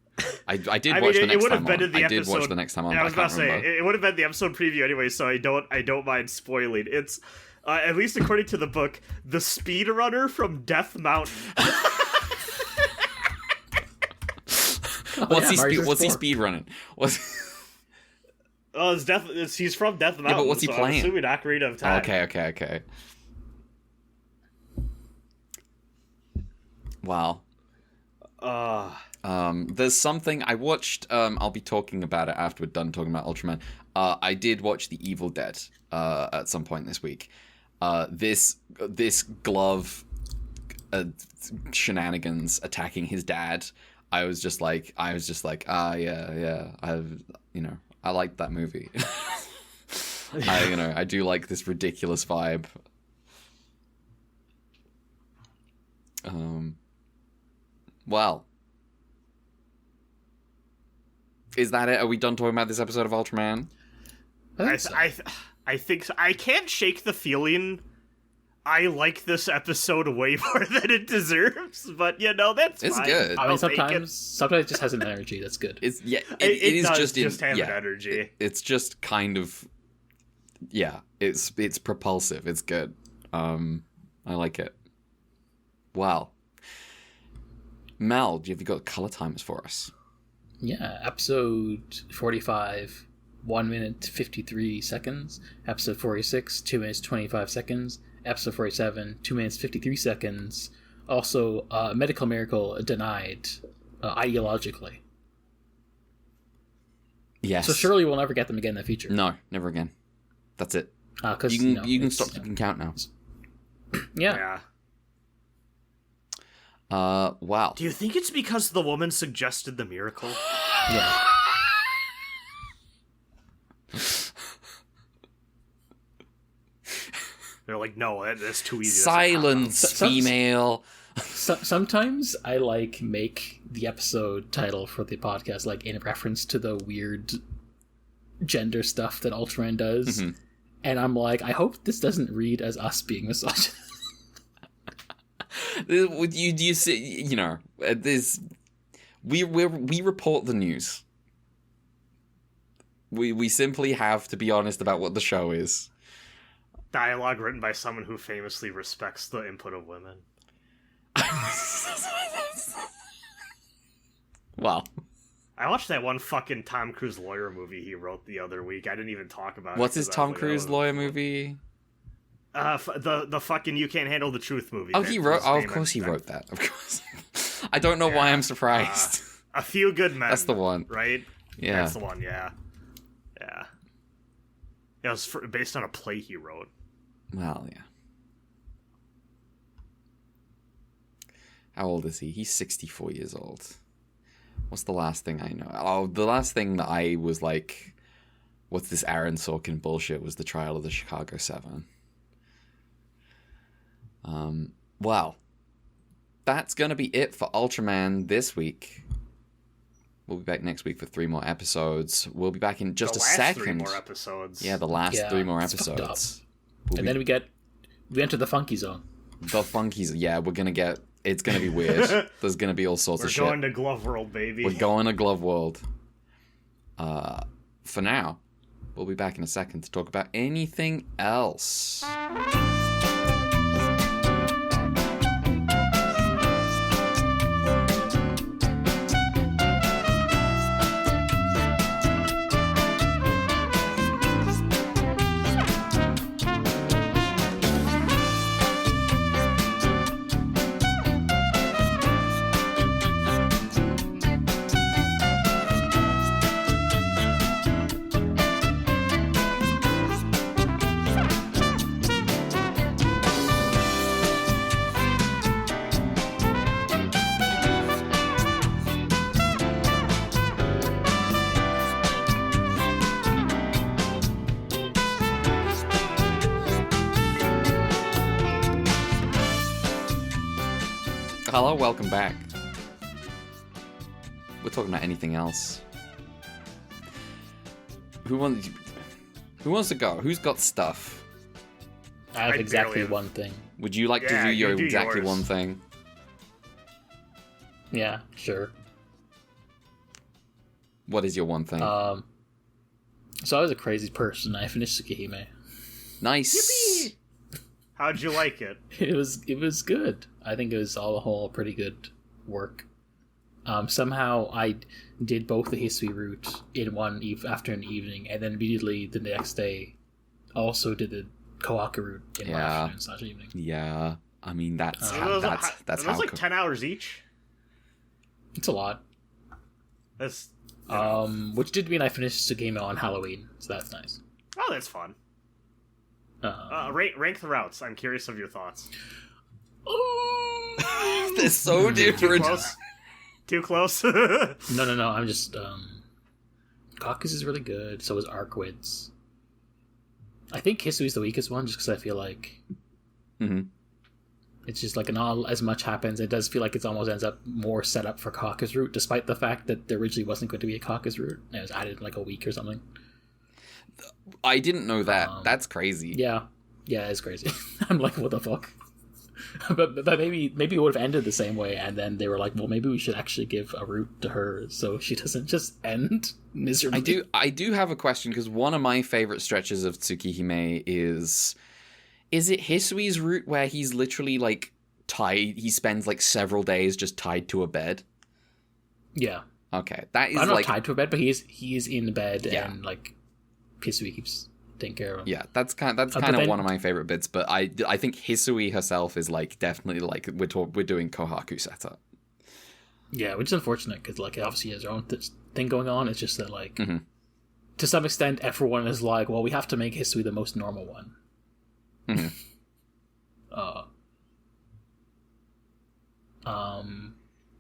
I did watch the next time on. I did watch the next time on. I was about to say it would have been the episode preview anyway, so I don't mind spoiling. It's at least according to the book, the speedrunner from Death Mountain. What's he speedrunning? Oh, he's from Death Mountain. Yeah, but what's he playing? I'm assuming Ocarina of Time. Okay. Wow. There's something I watched. I'll be talking about it after we're done talking about Ultraman. I did watch The Evil Dead at some point this week. This glove shenanigans attacking his dad. I was just like, yeah. I liked that movie. I do like this ridiculous vibe. Well, is that it? Are we done talking about this episode of Ultraman? I think so. I can't shake the feeling I like this episode way more than it deserves, but that's it's fine. Good. I mean, sometimes it just has an energy that's good. It does just have an energy. It's just kind of, it's propulsive. It's good. I like it. Wow. Mel, have you got color timers for us? Yeah, episode 45, 1 minute 53 seconds. Episode 46, 2 minutes 25 seconds. Episode 47, 2 minutes 53 seconds. Also, medical miracle denied ideologically. Yes. So surely we'll never get them again in the future. No, never again. That's it. Because you can stop. You can count now. Yeah. Wow. Do you think it's because the woman suggested the miracle? Yeah. They're like, no, that's too easy. Silence, female. Sometimes I make the episode title for the podcast in reference to the weird gender stuff that Ultraman does, and I'm like, I hope this doesn't read as us being misogynist. You see, this we report the news. We simply have to be honest about what the show is. Dialogue written by someone who famously respects the input of women. Wow. I watched that one fucking Tom Cruise lawyer movie he wrote the other week. I didn't even talk about it. What's his Tom Cruise lawyer movie? The fucking You Can't Handle the Truth movie. Oh, he wrote. Oh, of course he wrote that. Of course. I don't know why I'm surprised. A Few Good Men. That's the one, right? Yeah, that's the one. Yeah. It was based on a play he wrote. Well, yeah. How old is he? He's 64 years old. What's the last thing I know? Oh, the last thing that I was like, what's this Aaron Sorkin bullshit, was the trial of the Chicago 7. Well, that's going to be it for Ultraman this week. We'll be back next week for 3 more episodes. We'll be back in just a second. 3 more episodes. Yeah, the last 3 more episodes. Then we enter the funky zone. The funkies. Yeah, it's going to be weird. There's going to be all sorts of shit. We're going to Glove World, baby. We're going to Glove World. For now, we'll be back in a second to talk about anything else. Hello, welcome back. We're talking about anything else. Who wants to go? Who's got stuff? I have exactly one thing. Would you like to do your exactly yours. one thing? Yeah, sure. What is your one thing? So I was a crazy person. I finished Tsukihime. Nice. Yippee! How'd you like it? It was good. I think it was all the whole pretty good work. Somehow I did both the history route in one after an evening, and then immediately the next day also did the Kohaku route in one afternoon/evening. Yeah, I mean that's It was how like 10 hours each. It's a lot. That's which did mean I finished Tsukihime on Halloween, so that's nice. Oh, that's fun. Rank the routes. I'm curious of your thoughts. They're so different. Too close? No. I'm just... Caucus is really good, so is Arkwid's. I think Hisui's the weakest one, just because I feel like... Mm-hmm. It's just like not as much happens. It does feel like it almost ends up more set up for Caucus route, despite the fact that there originally wasn't going to be a Caucus route. It was added in like a week or something. I didn't know that. That's crazy. Yeah, it's crazy. I'm like, what the fuck? but maybe it would have ended the same way, and then they were like, well, maybe we should actually give a route to her so she doesn't just end miserably. I do have a question, because one of my favorite stretches of Tsukihime is it Hisui's route where he's literally like tied? He spends like several days just tied to a bed. Yeah. Okay, that is I'm not like tied to a bed, but he is in the bed, and like Hisui keeps taking care of him. Yeah, that's kind of one of my favorite bits. But I think Hisui herself is like definitely like we're doing Kohaku setup. Yeah, which is unfortunate because like obviously he has her own thing going on. It's just that like to some extent everyone is like, well, we have to make Hisui the most normal one. Mm-hmm.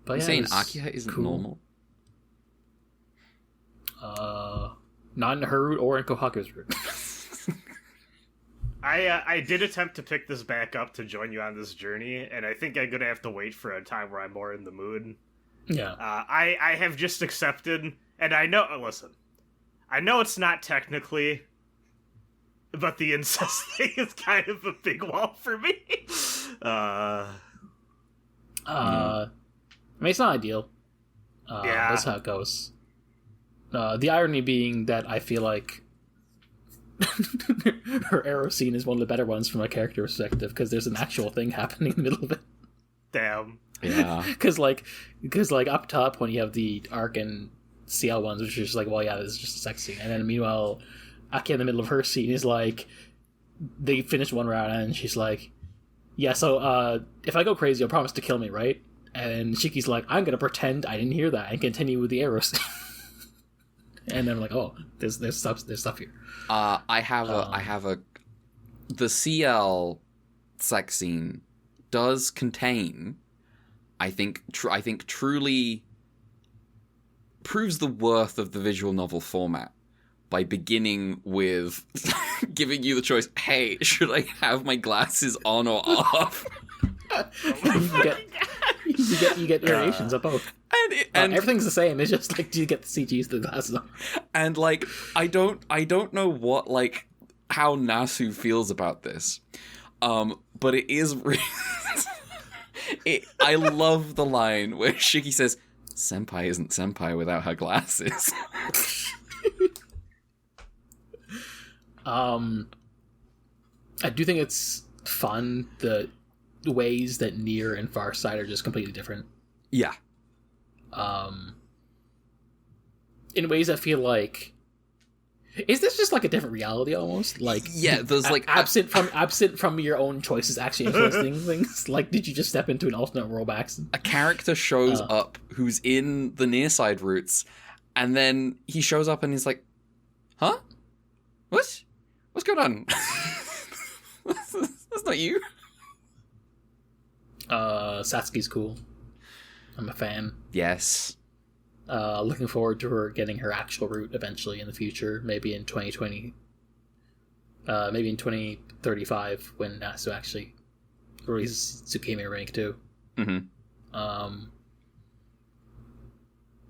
But you're yeah, saying Akiha isn't cool. normal? Not in her route or in Kohaku's route. I did attempt to pick this back up to join you on this journey, and I think I'm gonna have to wait for a time where I'm more in the mood. Yeah. I have just accepted, and I know it's not technically, but the incest thing is kind of a big wall for me. I mean, it's not ideal. Yeah. That's how it goes. The irony being that I feel like her arrow scene is one of the better ones from a character perspective, because there's an actual thing happening in the middle of it. Damn. Yeah. Because up top when you have the arc and CL ones, which is just like, well, yeah, this is just a sex scene, and then meanwhile, Aki in the middle of her scene is like, they finish one round and she's like, yeah, so if I go crazy, you'll promise to kill me, right? And Shiki's like, I'm gonna pretend I didn't hear that and continue with the arrows. And then I'm like, oh, there's stuff here. I have the CL sex scene does contain, I think truly proves the worth of the visual novel format by beginning with giving you the choice, hey, should I have my glasses on or off? you get variations of both. And everything's the same. It's just like, do you get the CGs to the glasses on? And like, I don't know what, like, how Nasu feels about this. But it is really I love the line where Shiki says, "Senpai isn't senpai without her glasses." I do think it's fun the ways that Nier and Farside are just completely different. Yeah. In ways that feel like, is this just like a different reality almost? Like, yeah, there's like absent from your own choices actually influencing things. Like, did you just step into an alternate world accident? A character shows up who's in the near side routes, and then he shows up and he's like, "Huh? What's going on? That's not you." Satsuki's cool. I'm a fan. Yes. Looking forward to her getting her actual route eventually in the future, maybe in 2020. Maybe in 2035 when Nasu actually releases Tsukihime Rank 2. Mm-hmm.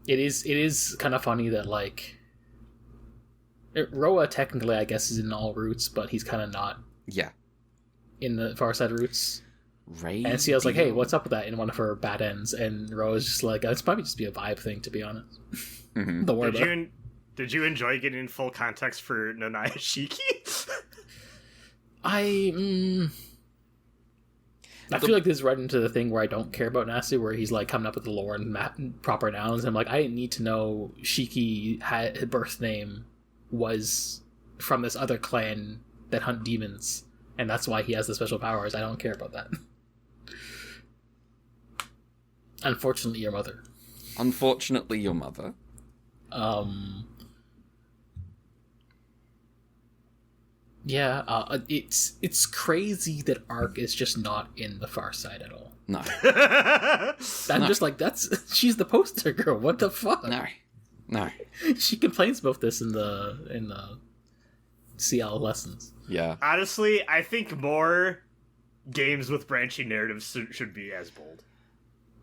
It is kind of funny that like Roa technically I guess is in all routes, but he's kind of not. Yeah. In the far side routes. Right. And CL's like, hey, what's up with that in one of her bad ends? And Roa's just like, it's probably just be a vibe thing, to be honest. Mm-hmm. Don't worry about it. Did you enjoy getting full context for Nanaya Shiki? I feel like this is right into the thing where I don't care about Nasu, where he's like coming up with the lore and proper nouns. And I'm like, I didn't need to know Shiki had her birth name was from this other clan that hunt demons, and that's why he has the special powers. I don't care about that. Unfortunately, your mother. It's crazy that Arc is just not in the Far Side at all. No. I'm just like, she's the poster girl. What the fuck? No. She complains about this in the CL lessons. Yeah. Honestly, I think more games with branching narratives should be as bold.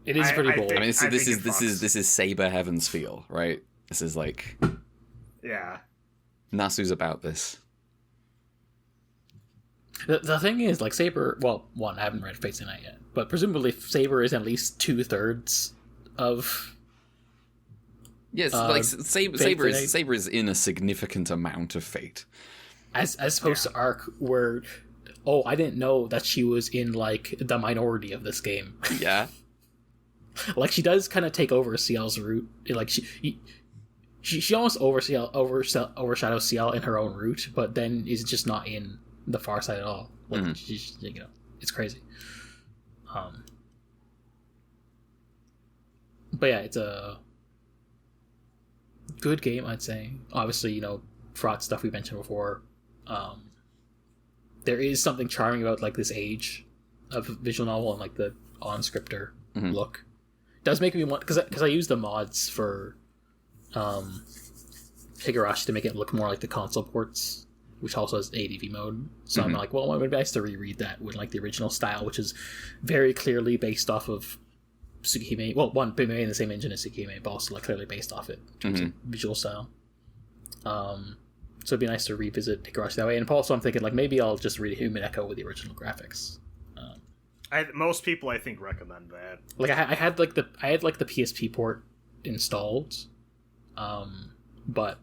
It is pretty bold. I mean, so this is Saber Heaven's feel, right? This is like, yeah, Nasu's about this. The thing is, like, Saber. Well, one, I haven't read Fate's Night yet, but presumably Saber is at least 2/3 of. Yes, like Saber is in a significant amount of Fate, as opposed to Arc, where I didn't know that she was in like the minority of this game. Yeah. Like, she does kind of take over CL's route. Like, she almost overshadows CL in her own route, but then is just not in the Far Side at all. Like, she's, it's crazy. But yeah, it's a good game, I'd say. Obviously, fraud stuff we mentioned before. There is something charming about like this age of visual novel and like the on-scripter look. Does make me want, because I use the mods for Higurashi to make it look more like the console ports, which also has ADV mode. So I'm like, well, it would be nice to reread that with like the original style, which is very clearly based off of Tsukihime. Well, one, made in the same engine as Tsukihime, but also like clearly based off it in terms of visual style. So it'd be nice to revisit Higurashi that way. And also I'm thinking like maybe I'll just read Human Echo with the original graphics. Most people, I think, recommend that. Like I had the PSP port installed, but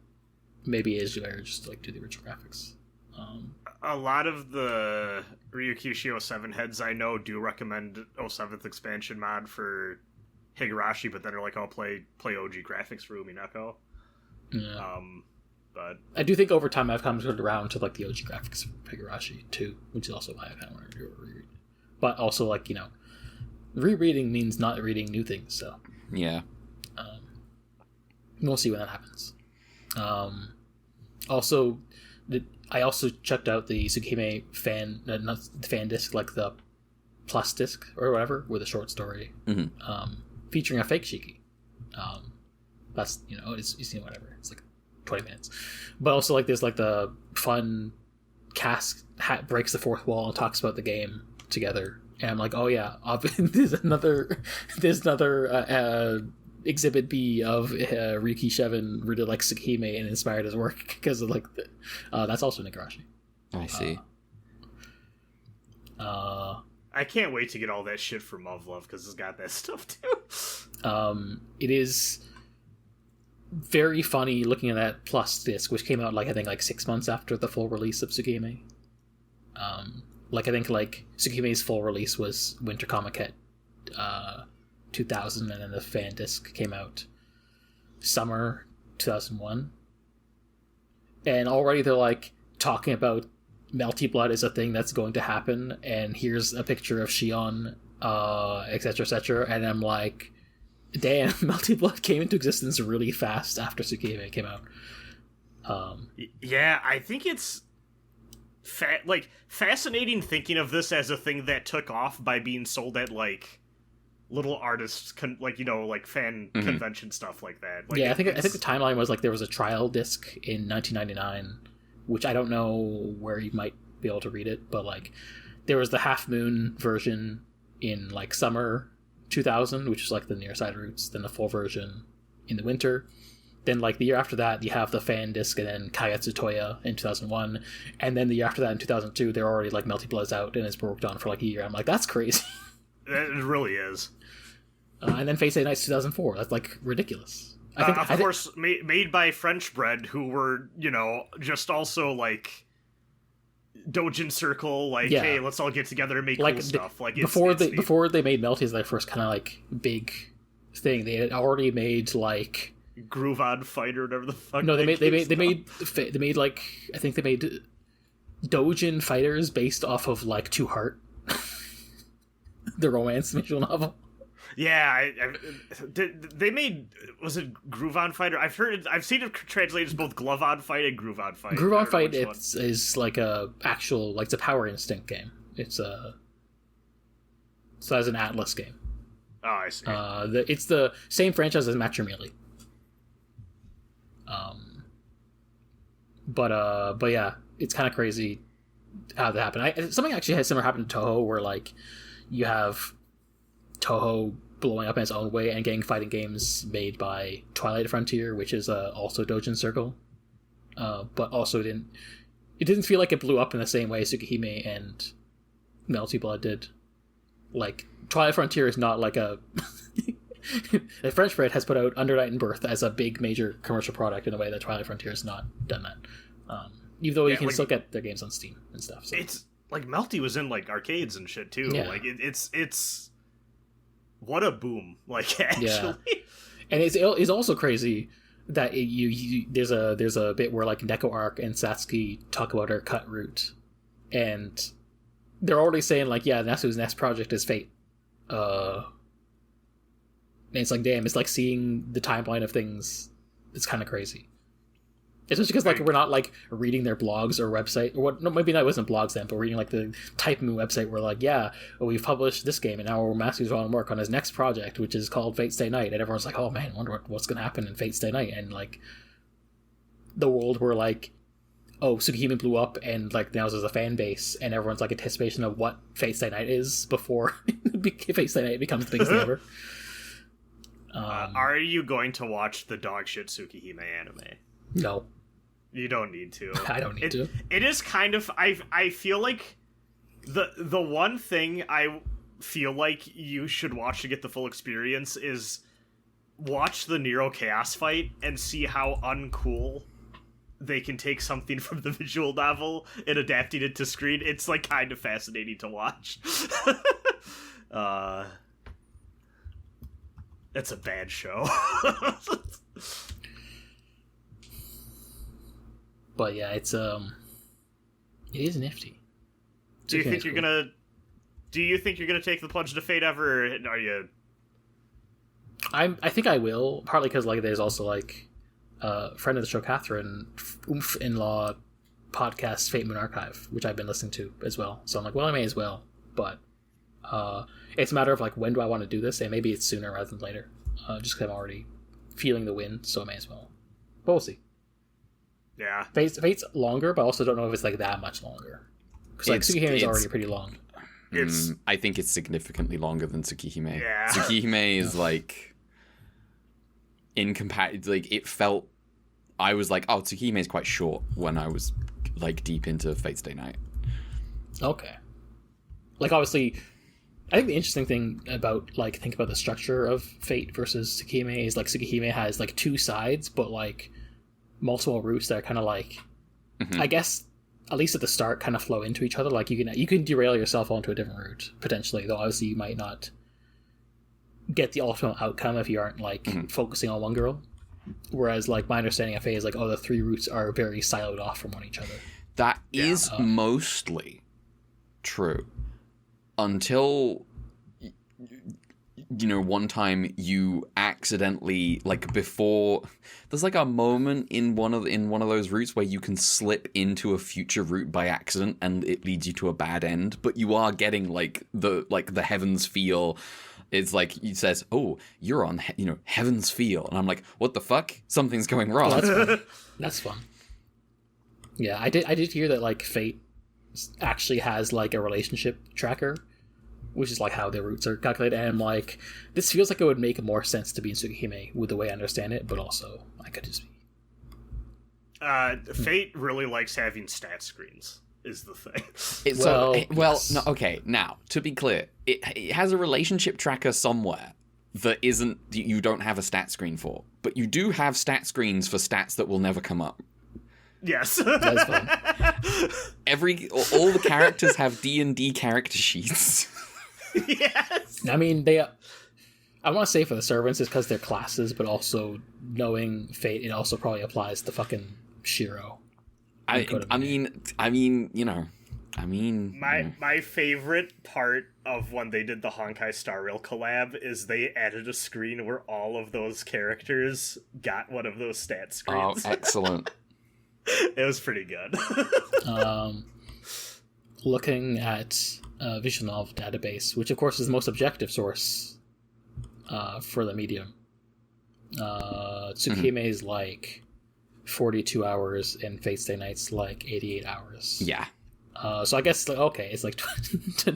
maybe it's better just to like do the original graphics. A lot of the Ryukishi 07 heads I know do recommend 07th expansion mod for Higurashi, but then they're like, "I'll play OG graphics for Umineko." Yeah. But I do think over time I've come around to like the OG graphics for Higurashi too, which is also why I kind of want to reread. But also, like, rereading means not reading new things, so... Yeah. We'll see when that happens. Also, I also checked out the Tsukihime not the fan disc, like the plus disc or whatever, with a short story, featuring a fake Shiki. That's, it's whatever. It's like 20 minutes. But also, like, there's, like, the fun Cask breaks the fourth wall and talks about the game together, and I'm like, oh yeah, there's another exhibit B of Riki Shevin really likes Tsukihime and inspired his work because of like that's also Higurashi. I see. I can't wait to get all that shit for Muv-Luv because it's got that stuff too. It is very funny looking at that plus disc, which came out like I think like 6 months after the full release of Tsukihime. Like, I think, like, Tsukihime's full release was Winter Comiket 2000, and then the fan disc came out summer 2001. And already they're, like, talking about Melty Blood is a thing that's going to happen, and here's a picture of Shion, etc., etc., and I'm like, damn, Melty Blood came into existence really fast after Tsukihime came out. Yeah, I think it's... fascinating thinking of this as a thing that took off by being sold at like little artists fan convention stuff like that. Like, yeah, I think the timeline was like there was a trial disc in 1999, which I don't know where you might be able to read it, but like there was the Half Moon version in like summer 2000, which is like the near side roots, then the full version in the winter. Then, like, the year after that, you have the fan disc and then Kaigetsu Toya in 2001. And then the year after that, in 2002, they're already, like, Melty Blood's out and it's worked on for, like, a year. I'm like, that's crazy. It really is. And then Face Day Night's 2004. That's, like, ridiculous. Of course, made by French Bread, who were, just also, like, Dojin Circle, like, hey, let's all get together and make cool stuff. Like, before they made Melty as their first kind of, like, big thing, they had already made, like... Groove on Fight or whatever the fuck. No, they made like I think they made Dojin Fighters based off of like Two Heart, the romance visual novel. Yeah, they made, was it Groove On Fight? I've seen it translated as both Glove On Fight and Groove On Fight. Groove On Fight is like a actual, like, it's a Power Instinct game. It's so as an Atlas game. Oh, I see. It's the same franchise as Match Your Melee. But yeah, it's kind of crazy how that happened. Something actually had similar happen to Toho, where like you have Toho blowing up in its own way and getting fighting games made by Twilight Frontier, which is also Dojin Circle, but also it didn't feel like it blew up in the same way Tsukihime and Melty Blood did. Like, Twilight Frontier is not like a the French Fred has put out Under Night and Birth as a big major commercial product in a way that Twilight Frontier has not done that. Even though you can still get their games on Steam and stuff. So. It's like Melty was in like arcades and shit too. Yeah. Like it's what a boom. Like, actually. Yeah. And it's also crazy that there's a bit where like Neko Arc and Satsuki talk about her cut route, and they're already saying like, yeah, Natsu's next project is Fate. And it's like, damn, it's like seeing the timeline of things. It's kind of crazy. Especially because like we're not like reading their blogs or website or what. No, maybe that wasn't blogs then, but reading like the Type Mu website where like, yeah, well, we've published this game and now Matthew's on work on his next project, which is called Fate Stay Night, and everyone's like, oh man, I wonder what's gonna happen in Fate Stay Night, and like the world where like, oh, Tsukihime blew up and like now there's a fan base and everyone's like anticipation of what Fate Stay Night is before Fate Stay Night becomes the biggest thing ever. Are you going to watch the dog shit Tsukihime anime? No. You don't need to. I don't need to. It is kind of, I feel like the one thing I feel like you should watch to get the full experience is watch the Nero Chaos fight and see how uncool they can take something from the visual novel and adapting it to screen. It's like kind of fascinating to watch. It's a bad show. But yeah, it is nifty. Do you think you're gonna take the plunge to Fate ever, or are you? I think I will, partly because like there's also like friend of the show Catherine in-law podcast Fate Moon Archive, which I've been listening to as well. So I'm like, well, I may as well. But it's a matter of like, when do I want to do this, and maybe it's sooner rather than later. Just because I'm already feeling the wind, so I may as well. But we'll see. Yeah, Fate's longer, but I also don't know if it's like that much longer. Because like Tsukihime is already pretty long. I think it's significantly longer than Tsukihime. Yeah. Tsukihime is like like it felt. I was like, oh, Tsukihime is quite short when I was like deep into Fate Stay Night. Okay. Like obviously, I think the interesting thing about like think about the structure of Fate versus Tsukihime is like Tsukihime has like two sides, but like multiple routes that are kind of like, I guess, at least at the start, kind of flow into each other. Like you can derail yourself onto a different route potentially, though obviously you might not get the ultimate outcome if you aren't like focusing on one girl. Whereas like my understanding of Fate is like, oh, the three routes are very siloed off from one each other. That is mostly true until one time you accidentally, like, before there's like a moment in one of those routes where you can slip into a future route by accident and it leads you to a bad end, but you are getting like the heavens feel. It's like it says, oh, you're on heaven's feel, and I'm like, what the fuck, something's going wrong. Oh, that's fun. That's fun. Yeah, I did hear that like Fate actually has like a relationship tracker, which is like how their routes are calculated, and I'm like, this feels like it would make more sense to be in Tsukihime with the way I understand it, but also I could just be. Fate really likes having stat screens, is the thing. Yes. No, okay, now, to be clear, it has a relationship tracker somewhere that you don't have a stat screen for, but you do have stat screens for stats that will never come up. Yes. That's fun. All the characters have D&D character sheets. Yes. I mean, I want to say for the servants, it's because they're classes, but also knowing Fate, it also probably applies to fucking Shiro. I mean, I mean, my favorite part of when they did the Honkai Star Rail collab is they added a screen where all of those characters got one of those stat screens. Oh, excellent. It was pretty good. Looking at visual novel database, which of course is the most objective source for the medium. Tsukihime is like 42 hours and Fate Stay Night's like 88 hours. Yeah. So I guess okay, it's like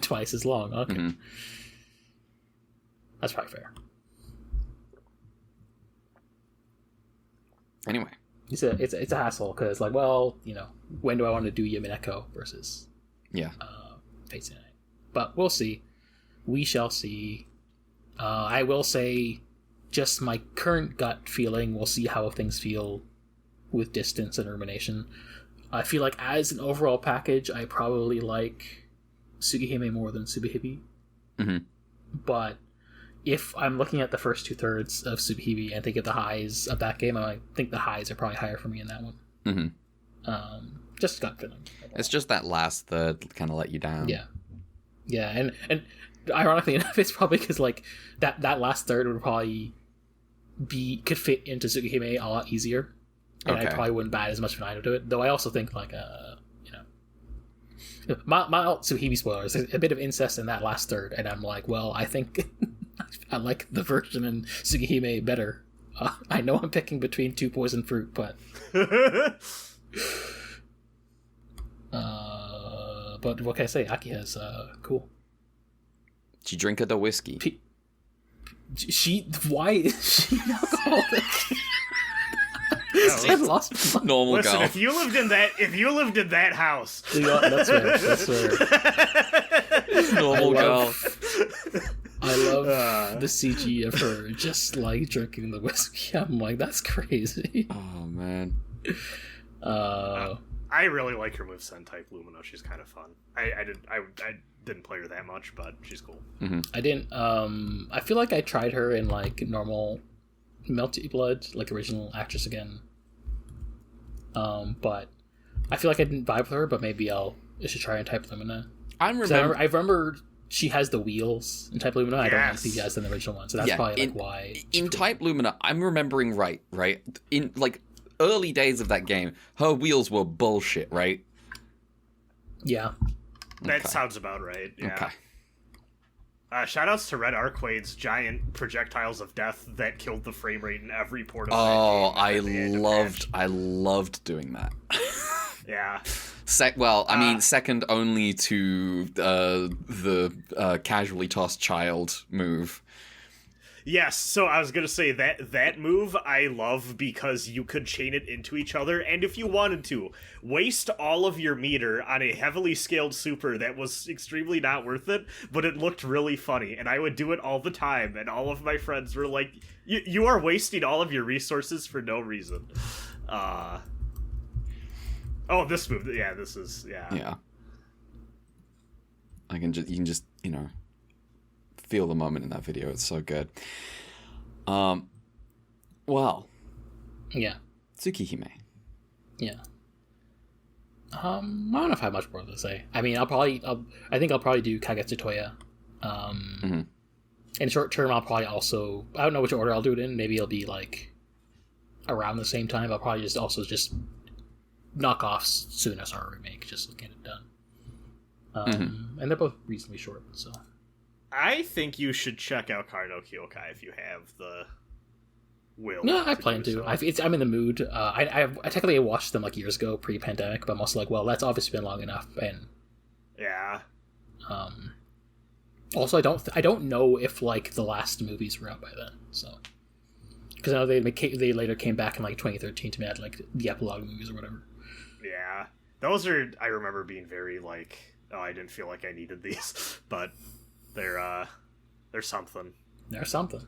twice as long. Okay, that's probably fair. Anyway, It's a hassle because like, well, when do I want to do Yamineko versus Fate Stay Night? But we'll see. We shall see. I will say, just my current gut feeling. We'll see how things feel with distance and rumination. I feel like as an overall package, I probably like Tsukihime more than Tsubihime. Mm-hmm. But if I'm looking at the first 2/3 of Tsubihime and think of the highs of that game, I think the highs are probably higher for me in that one. Mm-hmm. Just gut feeling. It's just that last third kind of let you down. Yeah, and ironically enough, it's probably because like that last third would probably could fit into Tsukihime a lot easier. And I probably wouldn't bat as much of an eye to it. Though I also think, like, my Tsukihime spoilers, there's a bit of incest in that last third. And I'm like, well, I think I like the version in Tsukihime better. I know I'm picking between two poison fruit, but... but what can I say? Akiha's cool. She drink the whiskey. Why is she an alcoholic? No, I've lost normal Listen, girl. if you lived in that house, that's fair. Normal girl. I love the CG of her just like drinking the whiskey. I'm like, that's crazy. Oh man. I really like her moveset in Type Lumina. She's kind of fun. I didn't play her that much, but she's cool. Mm-hmm. I didn't. I feel like I tried her in like normal Melty Blood, like original actress again. But I feel like I didn't vibe with her. But maybe I should try in Type Lumina. I remember she has the wheels in Type Lumina. I don't think she has in the original one, so that's probably why. In Type Lumina, I'm remembering right. In like early days of that game, her wheels were bullshit, right? Yeah. That sounds about right. Yeah. Okay. Shoutouts to Red Arcwade's giant projectiles of death that killed the frame rate in every port of that game. I loved doing that. Yeah. Second only to the casually tossed child move. Yes, so I was gonna say that move I love because you could chain it into each other, and if you wanted to, waste all of your meter on a heavily scaled super that was extremely not worth it, but it looked really funny, and I would do it all the time, and all of my friends were like, you are wasting all of your resources for no reason. This move, this is. Yeah. You can just feel the moment in that video. It's so good. Well. Yeah. Tsukihime. Yeah. I don't know if I have much more to say. I mean, I think I'll probably do Kagetsu Toya. In short term, I'll probably also, I don't know which order I'll do it in. Maybe it'll be like around the same time. I'll probably just knock off Tsunasara remake, just to get it done. And they're both reasonably short, so. I think you should check out Karno Kyokai if you have the will. No, I plan to. I'm in the mood. I technically watched them like years ago, pre-pandemic, but I'm also like, well, that's obviously been long enough, and yeah. Also, I don't know if like the last movies were out by then, so because I know they later came back in like 2013 to add like the epilogue movies or whatever. Yeah, those are. I remember being very like, oh, I didn't feel like I needed these, but they're something. They're something.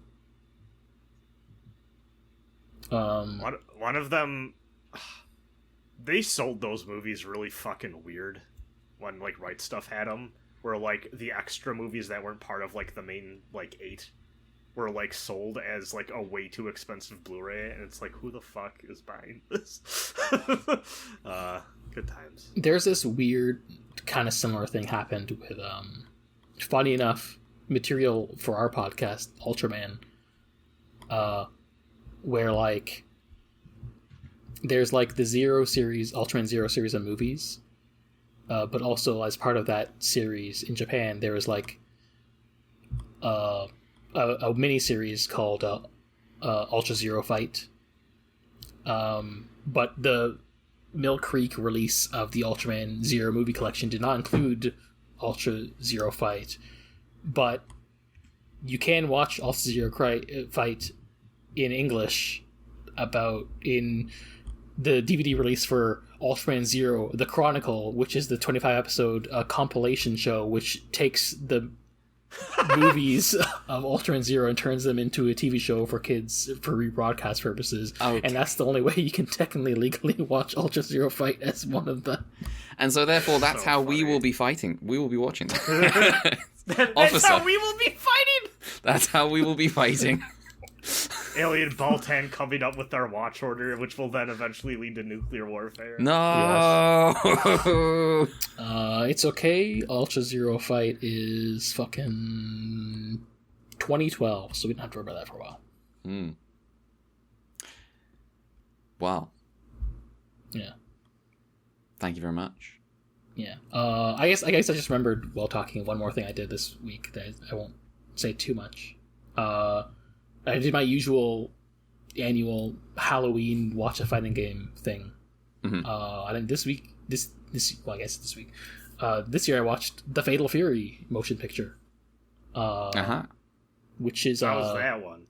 One of them, they sold those movies really fucking weird when like Right Stuff had them, where like the extra movies that weren't part of like the main like 8 were like sold as like a way too expensive Blu-ray, and it's like, who the fuck is buying this? Good times. There's this weird kind of similar thing happened with, funny enough, material for our podcast, Ultraman, where, like, there's, like, the Ultraman Zero series of movies, but also as part of that series in Japan, there was, like, a mini-series called Ultra Zero Fight. But the Mill Creek release of the Ultraman Zero movie collection did not include Ultra Zero Fight, but you can watch Ultra Zero Fight in English in the DVD release for Ultraman Zero, The Chronicle, which is the 25-episode compilation show, which takes the movies of Ultraman Zero and turns them into a TV show for kids for rebroadcast purposes. Okay. And that's the only way you can technically legally watch Ultra Zero Fight as one of them. And so therefore that's how funny. We will be fighting. We will be watching that. That's how we will be fighting! That's how we will be fighting. Alien Baltan coming up with our watch order, which will then eventually lead to nuclear warfare. No! Yes. It's okay. Ultra Zero Fight is fucking 2012, so we don't have to worry about that for a while. Wow. Yeah. Thank you very much. Yeah. I guess I just remembered while talking one more thing I did this week that I won't say too much. I did my usual annual Halloween watch a fighting game thing. Mm-hmm. I think this week, this year I watched the Fatal Fury motion picture. Which is how was that one?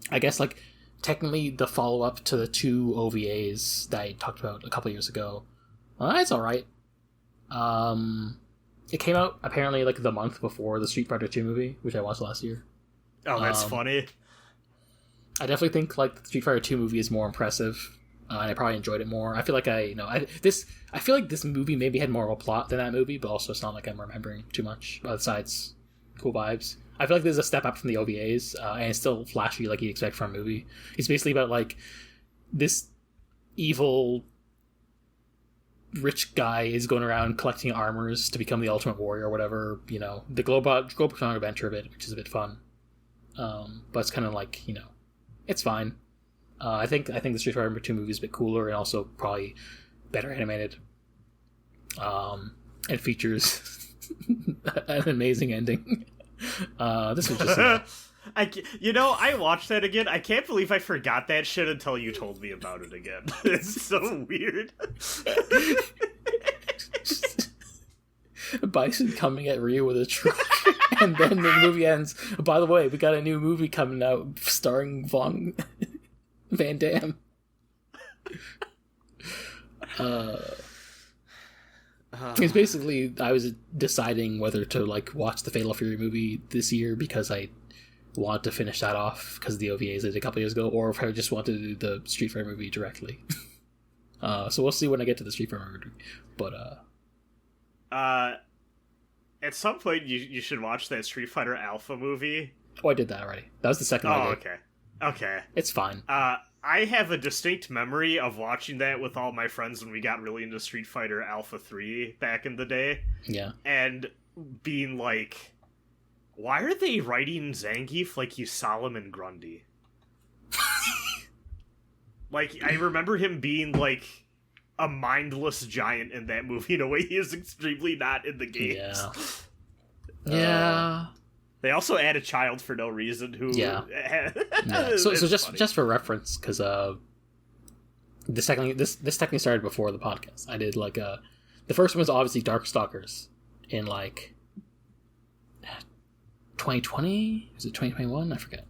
I guess like technically the follow up to the two OVAs that I talked about a couple years ago. It's all right. It came out apparently like the month before the Street Fighter 2 movie, which I watched last year. Oh, that's funny. I definitely think like the Street Fighter 2 movie is more impressive, and I probably enjoyed it more. I feel like I feel like this movie maybe had more of a plot than that movie, but also it's not like I'm remembering too much. Besides, cool vibes. I feel like there's a step up from the OVAs, and it's still flashy like you'd expect from a movie. It's basically about like this evil rich guy is going around collecting armors to become the Ultimate Warrior or whatever. You know, the global adventure of it, which is a bit fun. But it's kind of like, you know, it's fine. I think the Street Fighter 2 movie is a bit cooler and also probably better animated. And features an amazing ending. This was just I watched that again. I can't believe I forgot that shit until you told me about it again. It's so weird. Bison coming at Ryu with a truck, and then the movie ends. By the way, we got a new movie coming out starring Van Damme. It's basically I was deciding whether to like watch the Fatal Fury movie this year because I wanted to finish that off because the OVAs I did a couple years ago, or if I just wanted to do the Street Fighter movie directly. So we'll see when I get to the Street Fighter movie. But at some point you should watch that Street Fighter Alpha movie. Oh, I did that already. That was the second one. Oh, okay. It's fine. I have a distinct memory of watching that with all my friends when we got really into Street Fighter Alpha 3 back in the day. Yeah. And being like, why are they writing Zangief like he's Solomon Grundy? Like, I remember him being like a mindless giant in that movie in a way he is extremely not in the games. Yeah. They also add a child for no reason who... Yeah. So just for reference, because this technically started before the podcast. I did like the first one was obviously Darkstalkers in like 2020? Is it 2021? I forget.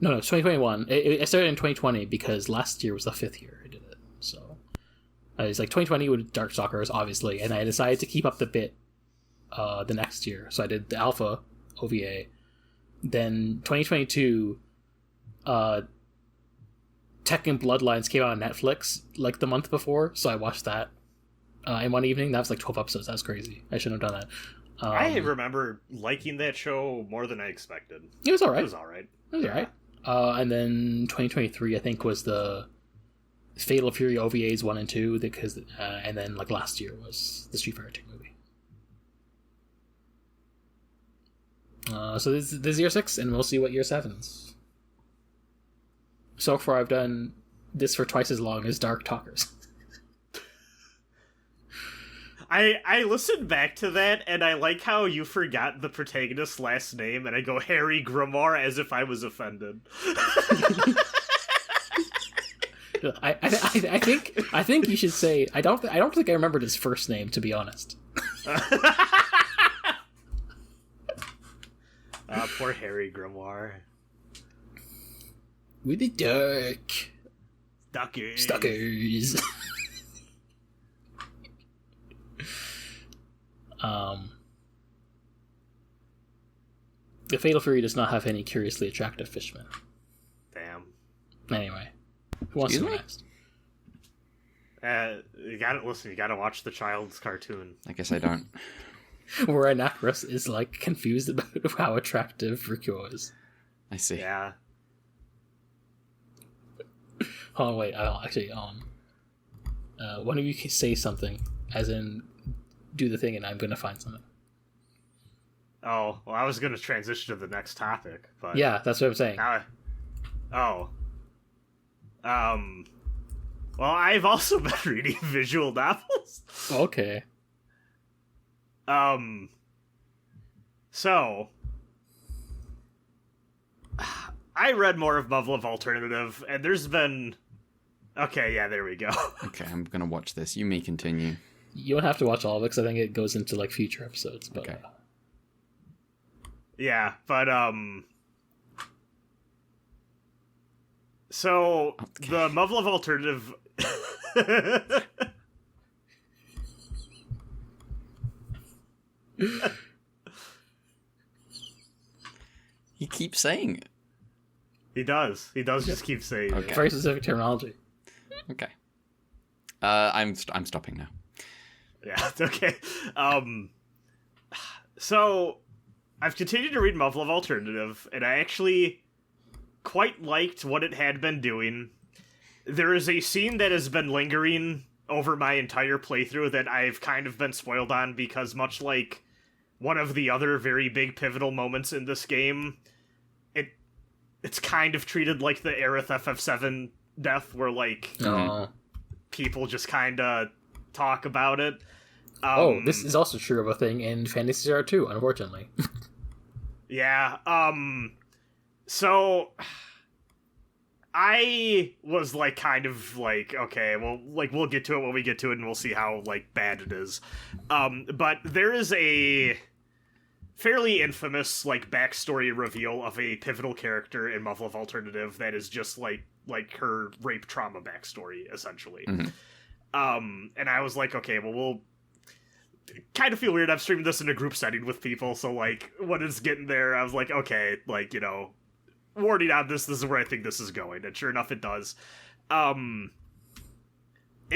No, it's 2021. It started in 2020 because last year was the 5th year I did it. So it's like 2020 with Darkstalkers, obviously, and I decided to keep up the bit the next year. So I did the Alpha OVA. Then 2022, Tekken Bloodlines came out on Netflix like the month before, so I watched that in one evening. That was like 12 episodes. That was crazy. I shouldn't have done that. I remember liking that show more than I expected. It was alright. It was alright. And then 2023, I think, was the Fatal Fury OVAs 1 and 2, because and then like last year was the Street Fighter 2 movie. So this is year 6, and we'll see what year 7's. So far, I've done this for twice as long as Dark Talkers. I listened back to that, and I like how you forgot the protagonist's last name, and I go Harry Grimoire as if I was offended. I think you should say I don't think I remembered his first name, to be honest. Poor Harry Grimoire. With the dark Stuckers. The Fatal Fury does not have any curiously attractive fishmen. Damn. Anyway, who wants to go next? You gotta watch the child's cartoon. I guess I don't. Where Anacrus is like confused about how attractive Rikuo is. I see. Yeah. Oh wait, I'll actually one of you can say something, as in do the thing, and I'm gonna find something. Oh, well, I was gonna transition to the next topic, but yeah, that's what I'm saying. Well, I've also been reading visual novels. Okay. So I read more of Muv-Luv Alternative, and there's been... Okay, yeah, there we go. Okay, I'm gonna watch this. You may continue. You don't have to watch all of it, because I think it goes into, like, future episodes, but... Okay. Yeah, but, So, okay. The Muv-Luv Alternative... He keeps saying it. He does just keep saying it. Very specific terminology. Okay. I'm stopping now. Yeah, it's okay. So, I've continued to read Muv-Luv Alternative, and I actually quite liked what it had been doing. There is a scene that has been lingering over my entire playthrough that I've kind of been spoiled on, because much like one of the other very big pivotal moments in this game, it's kind of treated like the Aerith FF7 death, where, like, people just kind of talk about it. This is also true of a thing in Phantasy Star 2, unfortunately. Yeah, so I was, like, kind of like, okay, well, like, we'll get to it when we get to it, and we'll see how, like, bad it is. But there is a fairly infamous, like, backstory reveal of a pivotal character in Muv-Luv Alternative that is just, like her rape trauma backstory, essentially. Mm-hmm. And I was like, okay, well, we'll kind of feel weird. I'm streaming this in a group setting with people, so, like, when it's getting there, I was like, okay, like, you know, warning on this is where I think this is going, and sure enough, it does. It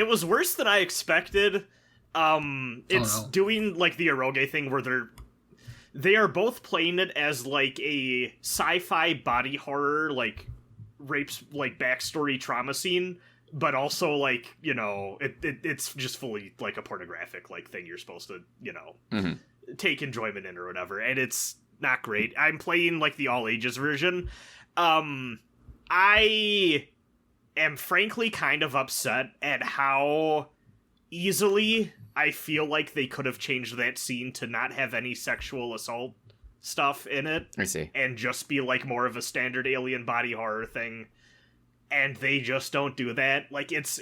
was worse than I expected. It's doing, like, the eroge thing where they are both playing it as, like, a sci-fi body horror, like, rapes, like, backstory trauma scene, but also, like, you know, it's just fully, like, a pornographic, like, thing you're supposed to, you know, take enjoyment in or whatever, and it's not great. I'm playing, like, the all ages version. I am frankly kind of upset at how easily I feel like they could have changed that scene to not have any sexual assault stuff in it. I see. And just be, like, more of a standard alien body horror thing. And they just don't do that. Like, it's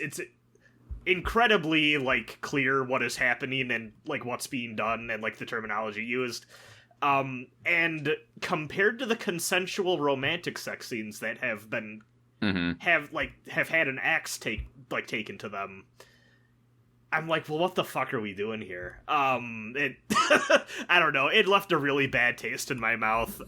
incredibly, like, clear what is happening and, like, what's being done and, like, the terminology used. And compared to the consensual romantic sex scenes that have been, have had an axe taken to them, I'm like, well, what the fuck are we doing here? I don't know. It left a really bad taste in my mouth.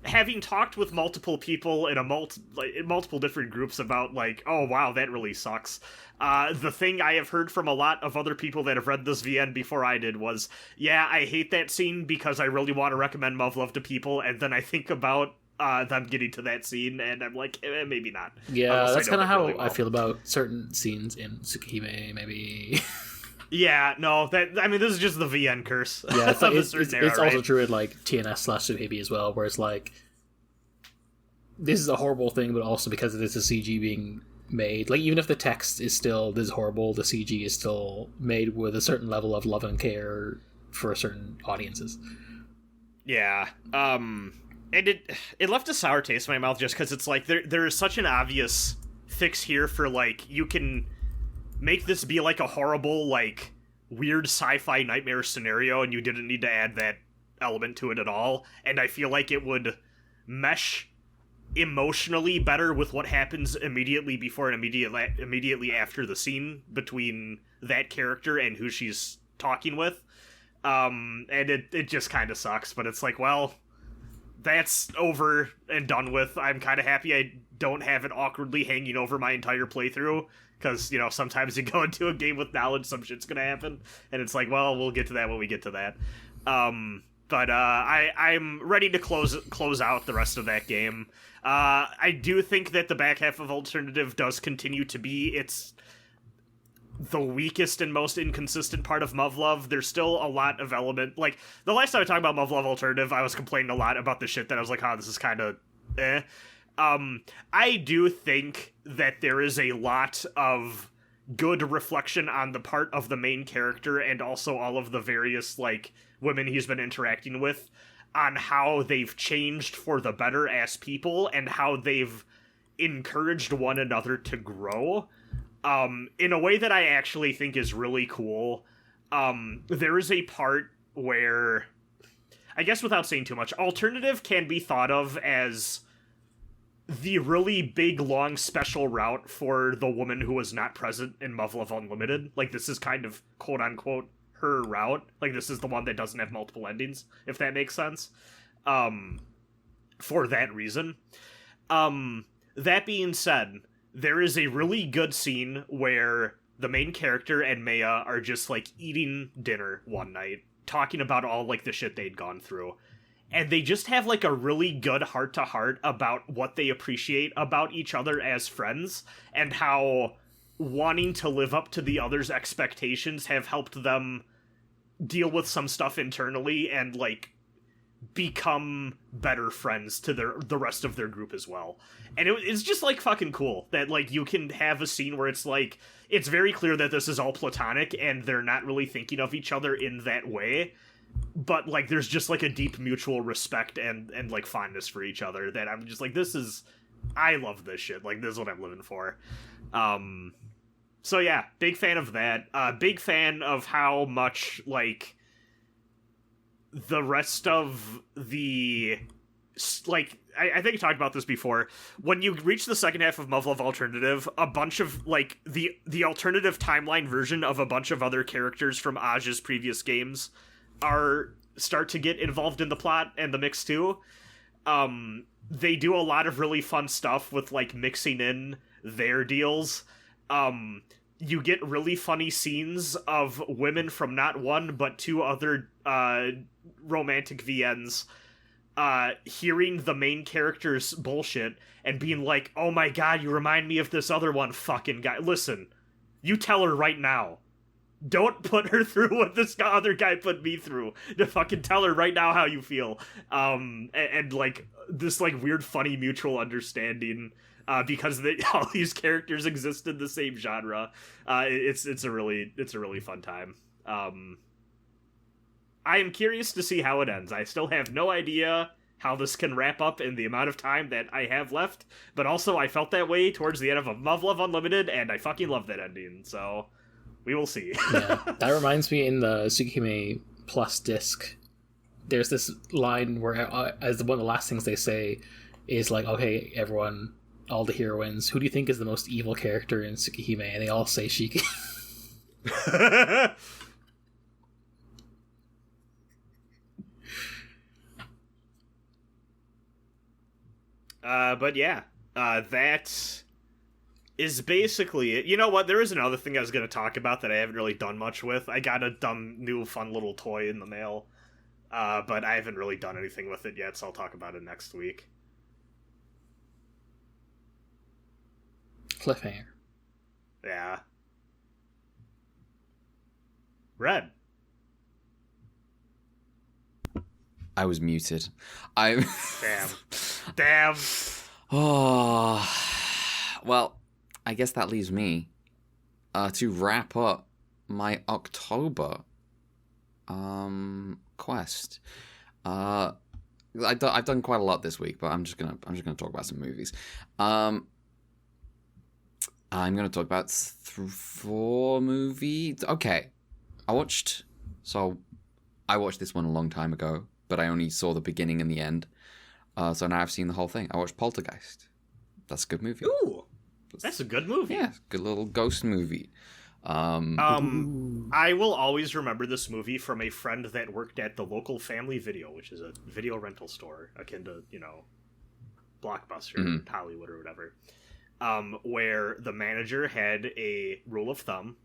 Having talked with multiple people in in multiple different groups about, like, oh wow, that really sucks. The thing I have heard from a lot of other people that have read this VN before I did was, yeah, I hate that scene because I really want to recommend Muv-Luv to people, and then I think about them getting to that scene, and I'm like, maybe not. Yeah, that's kind of how really well. I feel about certain scenes in Tsukihime, maybe. Yeah, no, this is just the VN curse. Yeah, it's, like, it's era, also right? true in like TNS/Tsukihime as well, where it's like, this is a horrible thing, but also because it is a CG being made, like, even if the text is still, this is horrible, the CG is still made with a certain level of love and care for certain audiences. Yeah, and it left a sour taste in my mouth just because it's like, there is such an obvious fix here for, like, you can make this be like a horrible, like, weird sci-fi nightmare scenario, and you didn't need to add that element to it at all, and I feel like it would mesh emotionally better with what happens immediately before and immediately after the scene between that character and who she's talking with. And it just kind of sucks, but it's like, well, that's over and done with. I'm kind of happy I don't have it awkwardly hanging over my entire playthrough, because, sometimes you go into a game with knowledge some shit's gonna happen, and it's like, well, we'll get to that when we get to that. But I'm ready to close out the rest of that game. I do think that the back half of Alternative does continue to be the weakest and most inconsistent part of Muv-Luv. There's still a lot of element. Like, the last time I talked about Muv-Luv Alternative, I was complaining a lot about the shit that I was like, this is kind of eh. I do think that there is a lot of good reflection on the part of the main character and also all of the various, like, women he's been interacting with on how they've changed for the better as people and how they've encouraged one another to grow in a way that I actually think is really cool. There is a part where, I guess without saying too much, Alternative can be thought of as the really big, long, special route for the woman who was not present in Muv-Luv Unlimited. Like, this is kind of, quote-unquote, her route. Like, this is the one that doesn't have multiple endings, if that makes sense. For that reason. That being said, there is a really good scene where the main character and Maya are just, like, eating dinner one night, talking about all, like, the shit they'd gone through. And they just have, like, a really good heart-to-heart about what they appreciate about each other as friends, and how wanting to live up to the other's expectations have helped them deal with some stuff internally and, like, become better friends to the rest of their group as well. And it's just, like, fucking cool that, like, you can have a scene where it's, like, it's very clear that this is all platonic and they're not really thinking of each other in that way, but, like, there's just, like, a deep mutual respect and like, fondness for each other that I'm just like, I love this shit. Like, this is what I'm living for. So yeah, big fan of that. Big fan of how much, like, the rest of the, like, I think I talked about this before. When you reach the second half of Muv-Luv Alternative, a bunch of, like, the alternative timeline version of a bunch of other characters from Aj's previous games start to get involved in the plot and the mix too. They do a lot of really fun stuff with, like, mixing in their deals. You get really funny scenes of women from not one but two other romantic VNs hearing the main character's bullshit and being like, oh my god, you remind me of this other one fucking guy. Listen, you tell her right now. Don't put her through what this other guy put me through. To fucking tell her right now how you feel. And like, this, like, weird, funny mutual understanding, because all these characters exist in the same genre. It's a really fun time. I am curious to see how it ends. I still have no idea how this can wrap up in the amount of time that I have left, but also I felt that way towards the end of Muv-Luv Unlimited, and I fucking love that ending, so we will see. Yeah, that reminds me, in the Tsukihime Plus disc, there's this line where, as one of the last things they say is like, okay, everyone, all the heroines, who do you think is the most evil character in Tsukihime? And they all say Shiki. But yeah, that is basically it. You know what? There is another thing I was going to talk about that I haven't really done much with. I got a dumb, new, fun little toy in the mail, but I haven't really done anything with it yet, so I'll talk about it next week. Cliffhanger. Yeah. Red. I was muted. Damn. Oh, well, I guess that leaves me to wrap up my October quest. I've done quite a lot this week, but I'm just gonna talk about some movies. I'm gonna talk about 4 movies. Okay, I watched this one a long time ago, but I only saw the beginning and the end. So now I've seen the whole thing. I watched Poltergeist. That's a good movie. Ooh, that's a good movie. Yeah, good little ghost movie. I will always remember this movie from a friend that worked at the local Family Video, which is a video rental store akin to, Blockbuster, Hollywood, or whatever. Where the manager had a rule of thumb: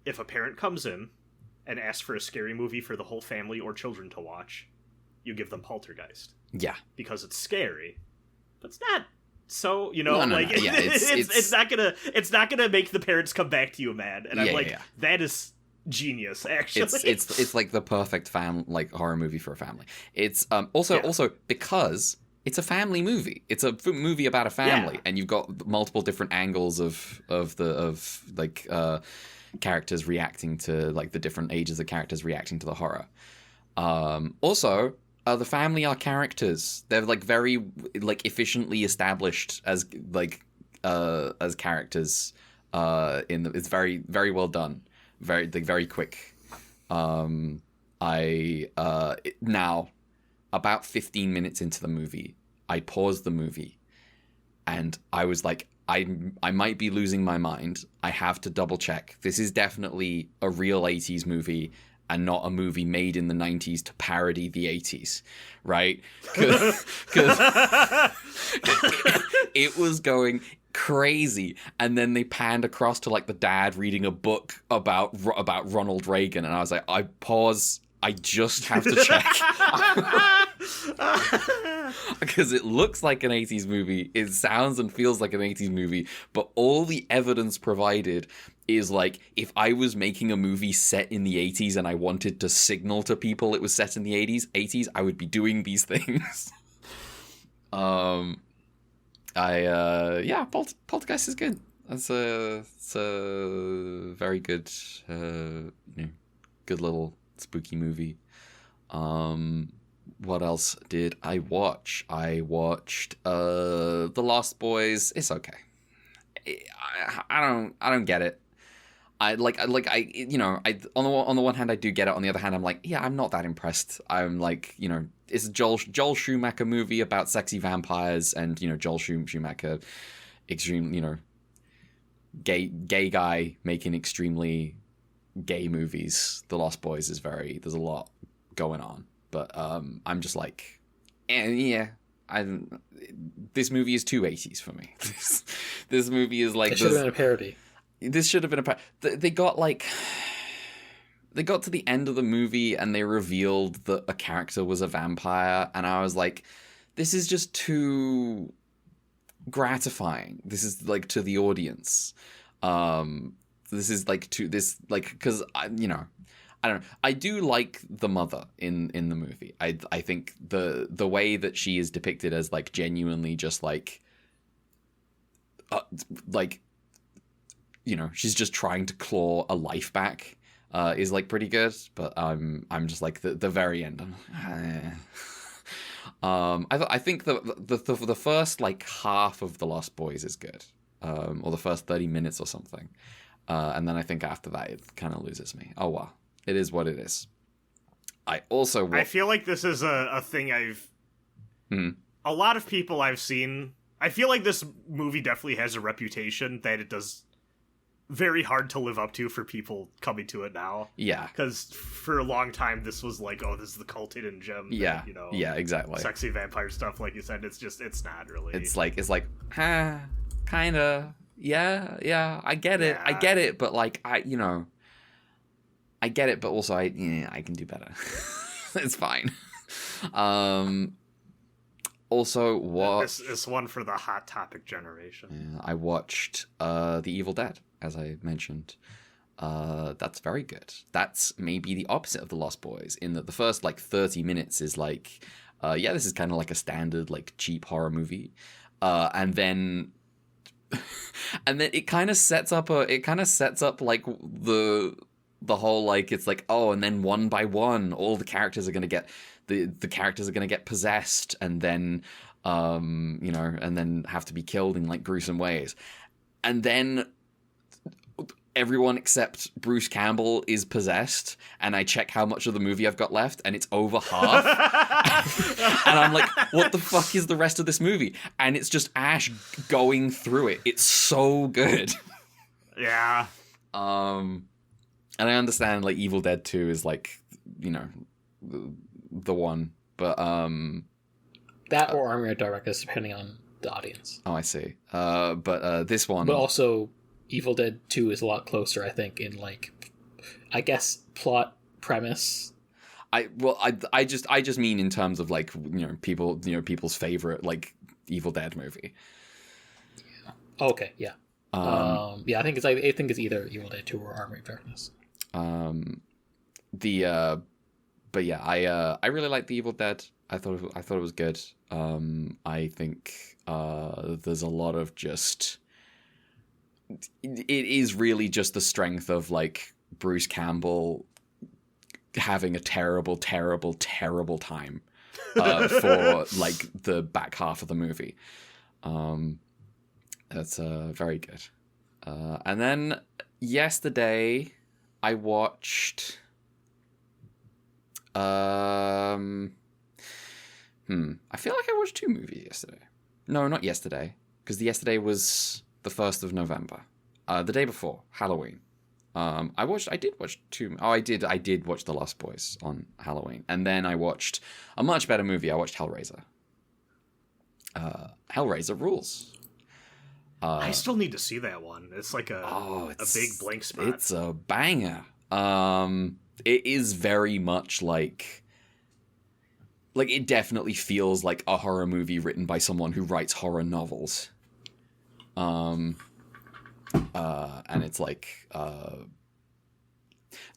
if a parent comes in and asks for a scary movie for the whole family or children to watch, you give them Poltergeist. Yeah, because it's scary, but it's not. So No. Yeah, it's not gonna make the parents come back to you mad. And I'm like, that is genius. Actually, it's like the perfect horror movie for a family. It's also because it's a family movie. It's a movie about a family, and you've got multiple different angles of characters reacting to the different ages of characters reacting to the horror. The family are characters. They're very efficiently established as characters. It's very, very well done. Very quick. Now, about 15 minutes into the movie, I paused the movie, and I was like, I might be losing my mind. I have to double check. This is definitely a real 80s movie and not a movie made in the 90s to parody the 80s, right? Because it was going crazy, and then they panned across to the dad reading a book about Ronald Reagan, and I was like, I just have to check. Because it looks like an 80s movie, it sounds and feels like an 80s movie, but all the evidence provided is if I was making a movie set in the 80s and I wanted to signal to people it was set in the 80s, I would be doing these things. Poltergeist is good. It's a very good, good little spooky movie. What else did I watch? I watched The Lost Boys. It's okay. I don't get it. On the one hand I do get it. On the other hand, I'm I'm not that impressed. I'm it's a Joel Schumacher movie about sexy vampires, and Joel Schumacher, extreme, gay guy making extremely gay movies. The Lost Boys is there's a lot going on, but I'm just this movie is too 80s for me. This movie is it should have been a parody. This should have been they got to the end of the movie and they revealed that a character was a vampire, and I was like, this is just too gratifying. This is to the audience. This is because I don't know. I do like the mother in the movie. I think the way that she is depicted as genuinely just she's just trying to claw a life back is pretty good, but I'm just the very end. I think the first half of The Lost Boys is good, or the first 30 minutes or something, and then I think after that it kind of loses me. Oh well, it is what it is. I feel like this is a thing a lot of people I've seen. I feel like this movie definitely has a reputation that it does very hard to live up to for people coming to it now. Yeah. Because for a long time, this was this is the cult hidden gem. Yeah. That, yeah, exactly. Sexy vampire stuff, like you said, it's not really. It's kinda. Yeah, I get it. I get it, but I get it, but also I can do better. It's fine. Also, what? This is one for the Hot Topic generation. I watched The Evil Dead, as I mentioned. That's very good. That's maybe the opposite of The Lost Boys, in that the first, 30 minutes is this is kind of like a standard, cheap horror movie. And then it kind of sets up the whole, it's and then one by one, all the characters are going to get, the characters are going to get possessed, and then, and then have to be killed in, gruesome ways. And then everyone except Bruce Campbell is possessed, and I check how much of the movie I've got left, and it's over half. And I'm like, what the fuck is the rest of this movie? And it's just Ash going through it. It's so good. Yeah. And I understand, Evil Dead 2 is, the one. But, that or Army of Darkness, depending on the audience. Oh, I see. But this one... But also, Evil Dead 2 is a lot closer, I think, in, I guess, plot, premise. I just mean in terms of, people's favorite, Evil Dead movie. Yeah. Okay, yeah. I think it's either Evil Dead 2 or Army of Darkness. But yeah, I really like The Evil Dead. I thought it was good. I think there's a lot of just... It is really just the strength of Bruce Campbell having a terrible, terrible, terrible time for the back half of the movie. That's very good. And then yesterday I watched I feel like I watched 2 movies yesterday. No, not yesterday, because yesterday was the 1st of November. The day before, Halloween. I did watch 2. Oh, I did watch The Lost Boys on Halloween. And then I watched a much better movie. I watched Hellraiser. Hellraiser rules. I still need to see that one. It's like a big blank spot. It's a banger. It is very much it definitely feels like a horror movie written by someone who writes horror novels. And it's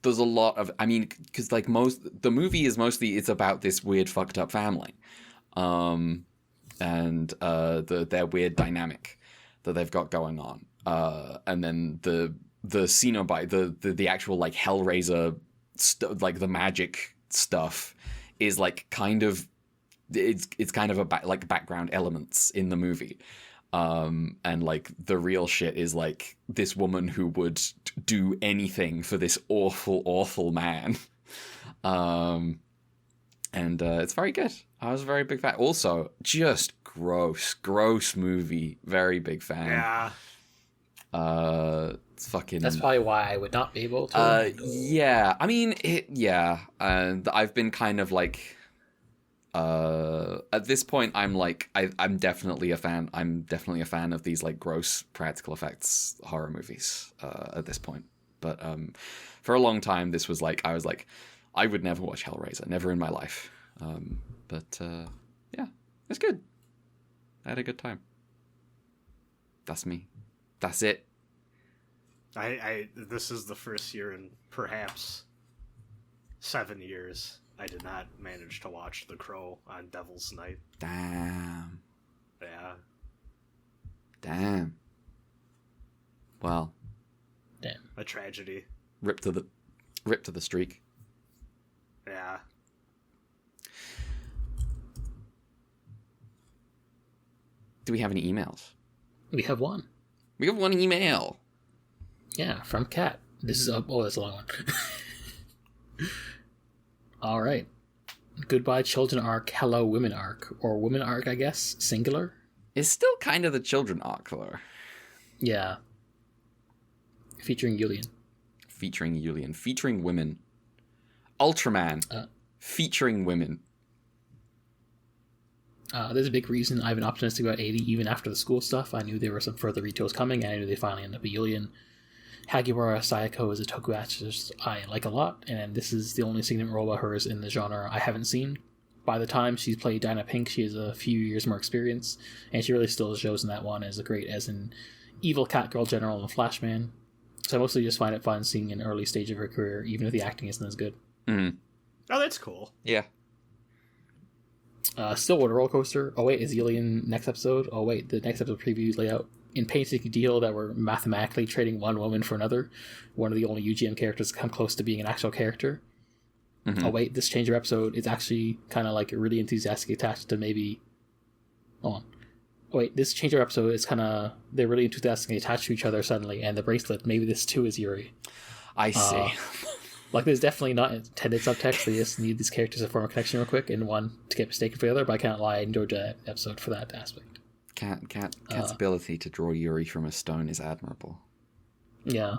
there's a lot of, because the movie is mostly, it's about this weird fucked up family, and their weird dynamic that they've got going on, and then the Cenobite, the actual Hellraiser, the magic stuff is kind of, it's kind of a background elements in the movie. And the real shit is this woman who would do anything for this awful, awful man. And it's very good. I was a very big fan. Also, just gross movie. Very big fan. Yeah. It's fucking... That's probably why I would not be able to. Yeah. And I've been kind of at this point, I'm definitely a fan. I'm definitely a fan of these gross practical effects horror movies at this point. But for a long time, this was I was I would never watch Hellraiser, never in my life. But yeah, it's good. I had a good time. That's me. That's it. This is the first year in perhaps 7 years I did not manage to watch The Crow on Devil's Night. Damn. Yeah. Damn. Well. Damn. A tragedy. Rip to the streak. Yeah. Do we have any emails? We have one. We have one email. Yeah, from Kat. This is that's a long one. All right. Goodbye Children arc, hello women arc, or women arc, I guess, singular. It's still kind of the children arc, though. Yeah. Featuring Yullian. Featuring women. Ultraman. Featuring women. There's a big reason I've been optimistic about 80 even after the school stuff. I knew there were some further retols coming, and I knew they'd finally end up with Yullian. Hagiwara Sayako is a toku actress I like a lot, and this is the only significant role of hers in the genre I haven't seen. by the time she's played Dinah Pink, she has a few years more experience, and she really still shows in that one as great as an evil Catgirl General and Flashman. So I mostly just find it fun seeing an early stage of her career, even if the acting isn't as good. Mm. Oh, that's cool. Yeah. Stillwater Roller Coaster. Oh wait, is Yullian next episode? Oh wait, the next episode previews lay out in painstaking detail that we're mathematically trading one woman for another. One of the only UGM characters to come close to being an actual character. Mm-hmm. Oh wait, this change of episode is actually kind of like really enthusiastically attached to maybe... Hold on. Oh wait, this change of episode is kind of... They're really enthusiastically attached to each other suddenly, and the bracelet, maybe this too is Yuri. I see. Like, there's definitely not intended subtext. They just need these characters to form a connection real quick, and one to get mistaken for the other, but I can't lie, I enjoyed that episode for that aspect. Cat's ability to draw Yuri from a stone is admirable. Yeah.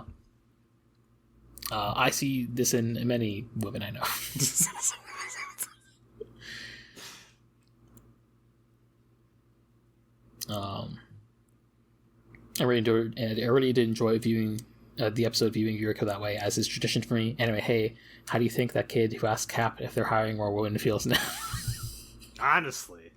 I see this in many women I know. I really did enjoy viewing the episode viewing Yuriko that way, as is tradition for me. Anyway, hey, how do you think that kid who asked Cap if they're hiring more women feels now? Honestly.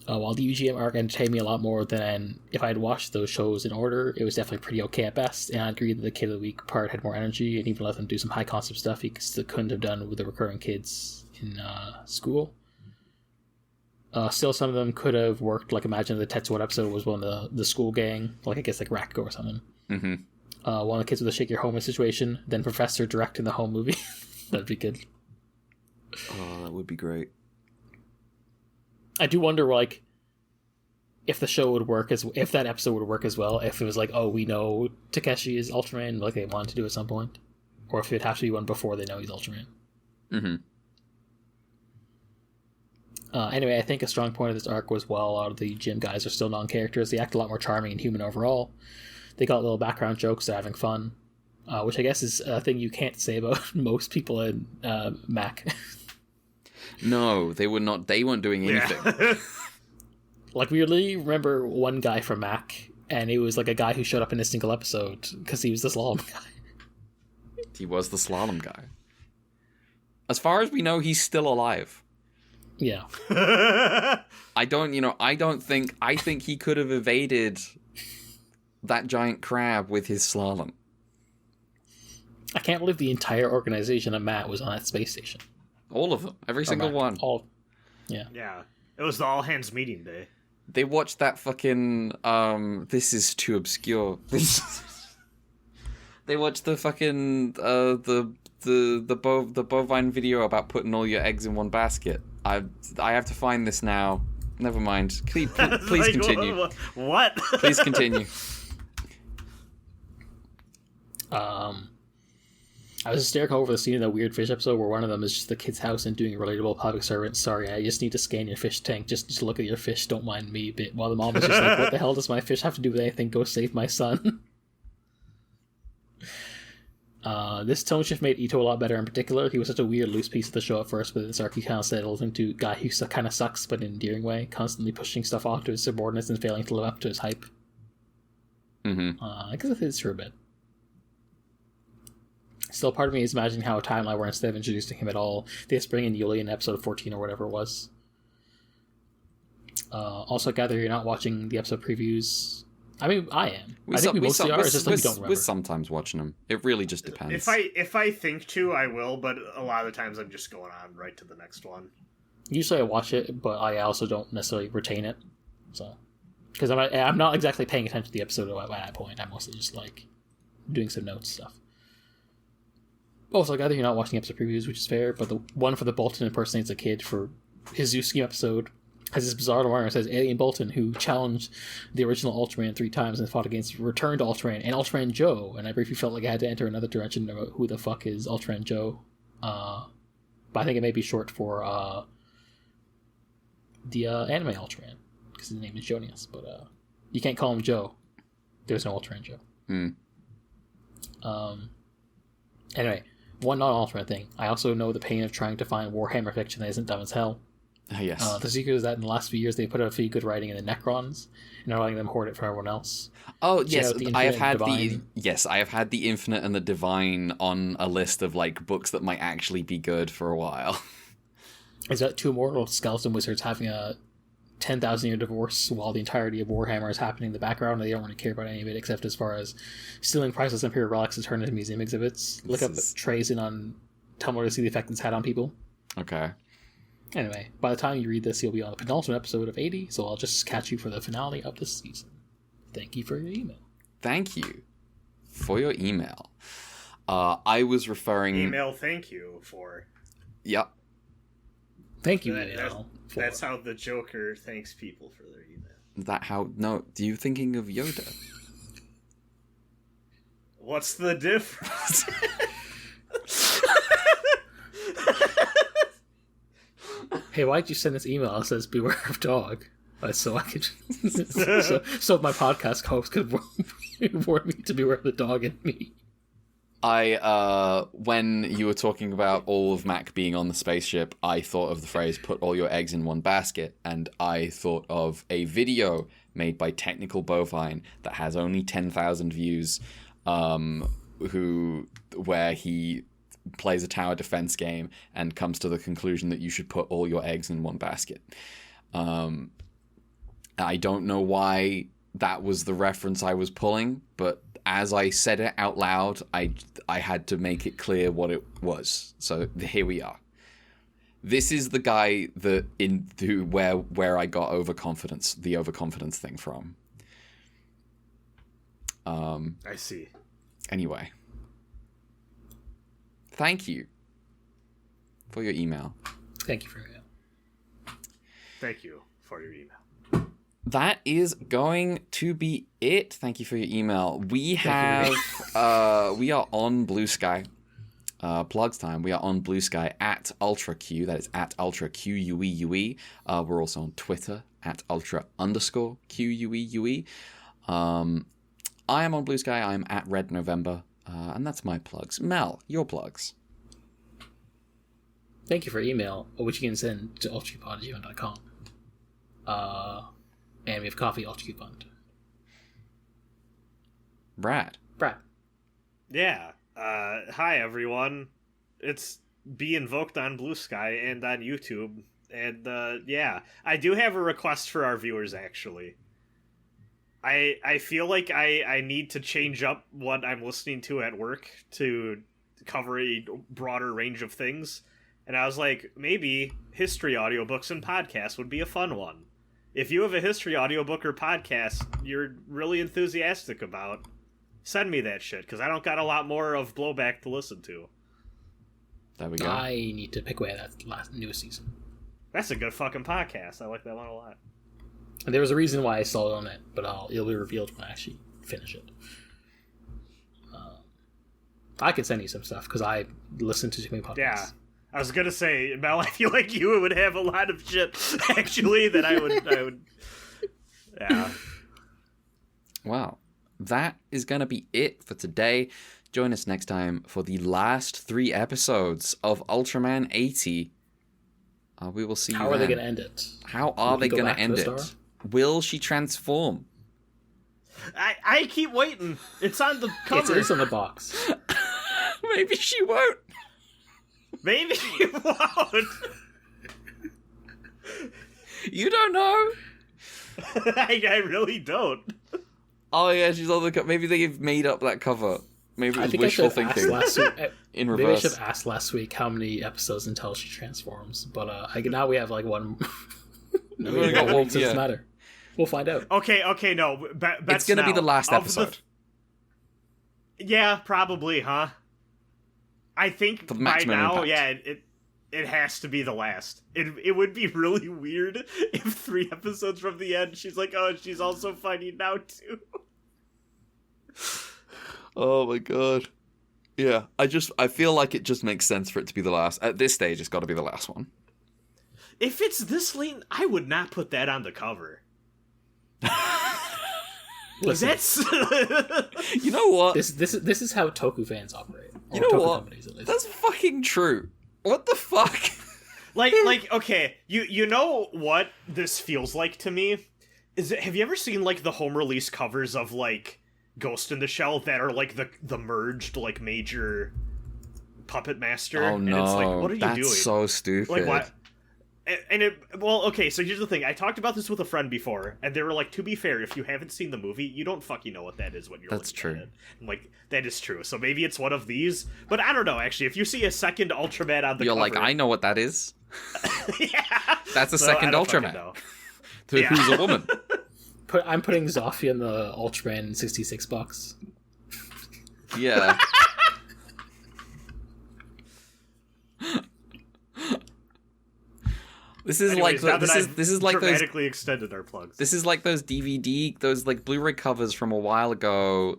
While the UGM arc entertained me a lot more than if I'd watched those shows in order, it was definitely pretty okay at best, and I agree that the Kid of the Week part had more energy and even let them do some high concept stuff he still couldn't have done with the recurring kids in school. Still, some of them could have worked. Like, imagine the Tetsuo episode was one of the school gang, like I guess like Rakugo or something. Mm-hmm. One of the kids with a shake your home situation, then Professor directing the home movie. That'd be good. Oh, that would be great. I do wonder, like, if the show would work if that episode would work as well. If it was like, oh, we know Takeshi is Ultraman, like they wanted to do at some point, or if it'd have to be one before they know he's Ultraman. Mm-hmm. Anyway, I think a strong point of this arc was while a lot of the gym guys are still non-characters, they act a lot more charming and human overall. They got little background jokes, they're having fun, which I guess is a thing you can't say about most people in Mac. No, they were not. They weren't doing anything. Yeah. Like, we really remember one guy from Mac, and it was like a guy who showed up in a single episode because he was the slalom guy. He was the slalom guy. As far as we know, he's still alive. Yeah. I think he could have evaded that giant crab with his slalom. I can't believe the entire organization of Matt was on that space station. All of them. Every single one. All. Yeah. Yeah. It was the all hands meeting day. They watched that fucking, this is too obscure. They watched the fucking, the bovine video about putting all your eggs in one basket. I have to find this now. Never mind. Please Like, continue. What? Please continue. I was hysterical over the scene in that weird fish episode where one of them is just the kid's house and doing a relatable public servant. Sorry, I just need to scan your fish tank. Just look at your fish. Don't mind me. Bit. While the mom is just like, what the hell does my fish have to do with anything? Go save my son. This tone shift made Ito a lot better in particular. He was such a weird loose piece of the show at first, but this arc he kind of settled into a guy who kind of sucks, but in an endearing way, constantly pushing stuff off to his subordinates and failing to live up to his hype. Mm-hmm. I guess it's true a bit. Still, part of me is imagining how a timeline where instead of introducing him at all, they just bring in Yullian in episode 14 or whatever it was. Also, I gather you're not watching the episode previews. I mean, I am. I think we mostly are. It's just like we don't remember. We're sometimes watching them. It really just depends. If I think to, I will, but a lot of the times I'm just going on right to the next one. Usually I watch it, but I also don't necessarily retain it. So, because I'm not exactly paying attention to the episode at that point. I'm mostly just like doing some notes stuff. Also, I gather you're not watching episode previews, which is fair, but the one for the Bolton impersonates a kid for his Zuski episode has this bizarre line that says Alien Bolton, who challenged the original Ultraman 3 times and fought against returned Ultraman and Ultraman Joe, and I briefly felt like I had to enter another direction about who the fuck is Ultraman Joe. But I think it may be short for the anime Ultraman, because his name is Jonius, but you can't call him Joe. There's no Ultraman Joe. Anyway, one non-Ultraman thing. I also know the pain of trying to find Warhammer fiction that isn't dumb as hell. Yes. The secret is that in the last few years they put out a few good writing in the Necrons, and are letting them hoard it for everyone else. Oh yes, I have had I have had the Infinite and the Divine on a list of like books that might actually be good for a while. Is that two immortal skeleton wizards having a 10,000-year divorce while the entirety of Warhammer is happening in the background, and they don't really care about any of it except as far as stealing priceless Imperial relics to turn into museum exhibits. Look up Trays in on Tumblr to see the effect it's had on people. Okay. Anyway, by the time you read this, you'll be on the penultimate episode of 80, so I'll just catch you for the finale of this season. Thank you for your email. Thank you for your email. I was referring... Email thank you for... Yep. Thank you, email. That's how the Joker thanks people for their email. That how... No, do you thinking of Yoda? What's the difference? Hey, why'd you send this email that says beware of dog? So I could... so my podcast host could warn me to beware of the dog and me. When you were talking about all of Mac being on the spaceship, I thought of the phrase, put all your eggs in one basket, and I thought of a video made by Technical Bovine that has only 10,000 views, where he plays a tower defense game and comes to the conclusion that you should put all your eggs in one basket. I don't know why that was the reference I was pulling, but as I said it out loud, I had to make it clear what it was. So here we are. This is the guy where I got the overconfidence thing from. I see. Anyway. Thank you for your email. Thank you for your email. Thank you for your email. That is going to be it. Thank you for your email. We have, we are on Blue Sky. Plugs time. We are on Blue Sky at UltraQ. That is at UltraQUEUE. We're also on Twitter at Ultra_QUEUE. I am on Blue Sky. I'm at Red November. And that's my plugs. Mel, your plugs. Thank you for your email, which you can send to ultrapod@gmail.com. And we have coffee, UltraCoupon. Brad. Yeah. Hi, everyone. It's Be Invoked on Blue Sky and on YouTube. And, yeah. I do have a request for our viewers, actually. I feel like I need to change up what I'm listening to at work to cover a broader range of things. And I was like, maybe history audiobooks and podcasts would be a fun one. If you have a history audiobook or podcast you're really enthusiastic about, send me that shit, because I don't got a lot more of Blowback to listen to. There we go. I need to pick away at that newest season. That's a good fucking podcast. I like that one a lot. And there was a reason why I stalled on it, but it'll be revealed when I actually finish it. I can send you some stuff, because I listen to too many podcasts. Yeah. I was gonna say, Mel, I feel like you would have a lot of shit, actually, that I would... Yeah. Wow. That is gonna be it for today. Join us next time for the last 3 episodes of Ultraman 80. We will see you How are they then. going to end it? How are they going to end it? Will she transform? I keep waiting. It's on the cover. It is on the box. Maybe she won't. Maybe she won't. You don't know. I really don't. Oh yeah, she's on the cover. Maybe they've made up that cover. Maybe it was wishful thinking. In reverse. Maybe I should have asked last week how many episodes until she transforms. But now we have like one. We only got one. Doesn't matter. We'll find out. Okay, no. It's going to be the last episode. Yeah, probably, huh? I think by now, impact. yeah, it has to be the last. It would be really weird if 3 episodes from the end, she's like, oh, she's also fighting now, too. Oh my god. Yeah, I feel like it just makes sense for it to be the last. At this stage, it's got to be the last one. If it's this late, I would not put that on the cover. Listen, That's you know what? This is how Toku fans operate. You know what? That's fucking true. What the fuck? Okay, you know what this feels like to me? Have you ever seen like the home release covers of like Ghost in the Shell that are like the merged like major Puppet Master? Oh no, and it's like, what are you that's doing? so stupid. Like what? Okay, so here's the thing. I talked about this with a friend before, and they were like, to be fair, if you haven't seen the movie, you don't fucking know what that is when you're That's looking true. at it. I'm like, that is true. So maybe it's one of these, but I don't know, actually. If you see a second Ultraman on the You're cover... like, I know what that is. Yeah. That's a So, second I don't fucking Ultraman. know. Who's a woman. I'm putting Zofia in the Ultraman 66 box. Yeah. This is Anyways, like this is like those dramatically extended our plugs. This is like those those like Blu-ray covers from a while ago.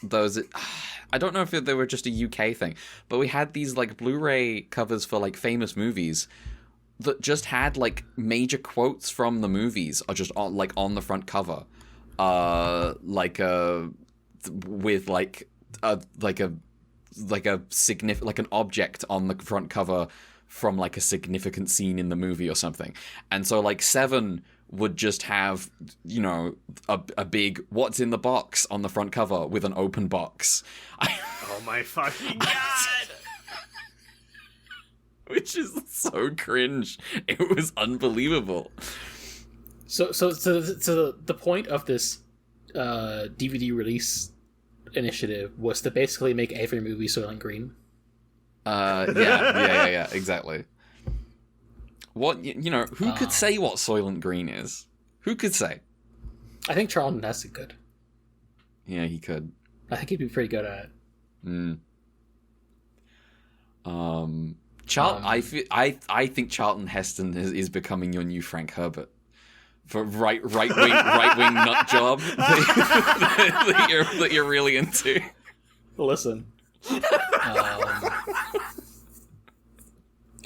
Those I don't know if they were just a UK thing, but we had these like Blu-ray covers for like famous movies that just had like major quotes from the movies or just on the front cover, with like an object on the front cover from like a significant scene in the movie or something. And so like 7 would just have, you know, a big what's in the box on the front cover with an open box. Oh my fucking god! Which is so cringe. It was unbelievable. So the point of this DVD release initiative was to basically make every movie Soylent Green. Yeah, exactly. What, you know, who could say what Soylent Green is? Who could say? I think Charlton Heston could. Yeah, he could. I think he'd be pretty good at it. I think Charlton Heston is becoming your new Frank Herbert. For right wing nut job that you're really into. Listen.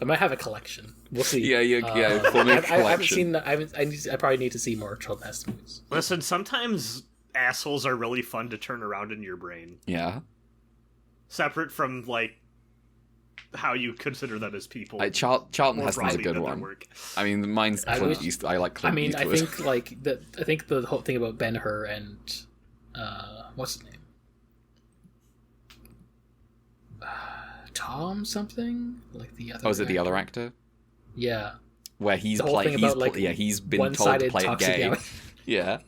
I might have a collection. We'll see. Yeah. Forming a collection. I haven't seen. I probably need to see more Charlton Heston movies. Listen, sometimes assholes are really fun to turn around in your brain. Yeah. Separate from like how you consider them as people. Charlton Heston's a good one. I mean, mine's Clint Eastwood. I like Clint Eastwood. I think the whole thing about Ben-Hur and what's his name? Tom something? Like the other. Oh, is it the other actor? Yeah. Where he's been told to play it gay. Yeah.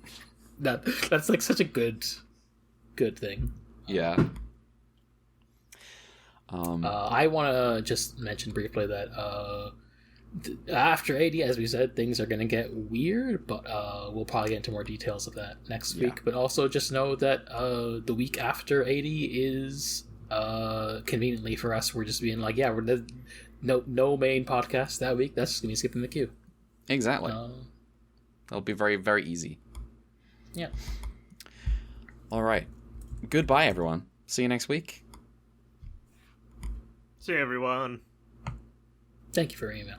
That's like such a good thing. Yeah. I want to just mention briefly that after 80, as we said, things are going to get weird, but we'll probably get into more details of that next week. But also just know that the week after 80 is conveniently for us, we're just being like, we're no main podcast that week. That's just going to be skipping the queue. Exactly. That'll be very, very easy. Yeah. All right. Goodbye, everyone. See you next week. See you, everyone. Thank you for your email.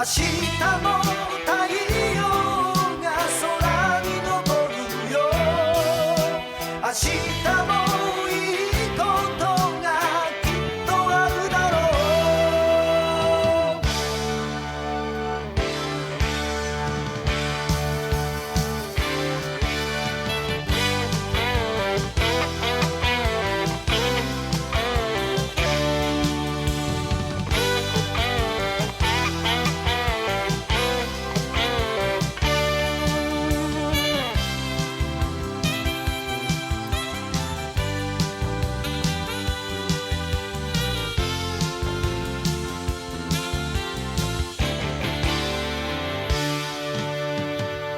明日も太陽が空に昇るよ明日もいいことがきっとあるだろう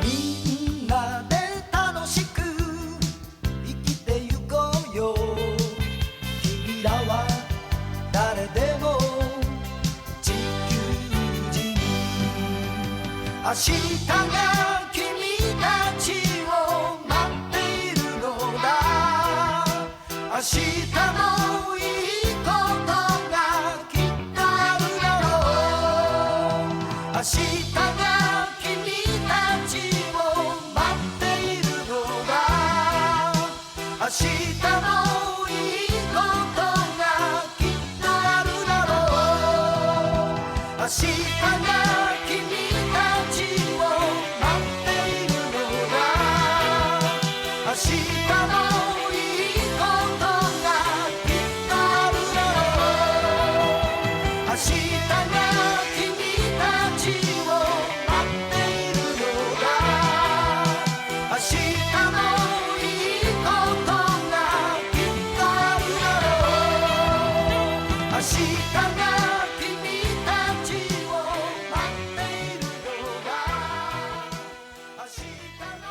みんなで楽しく生きてゆこうよ君らは誰でも地球人明日が君たちを待っているのだ明日もいいことがきっとあるだろう明日が君たちを待っているのだ明日もいいことがきっとあるだろう明日が君たちを待っているのだ明日もいいことがきっとあるだろう明日が君たちを待っているのだ明日もいいことがきっとあるだろう明日が君たちを待っているのだ明日の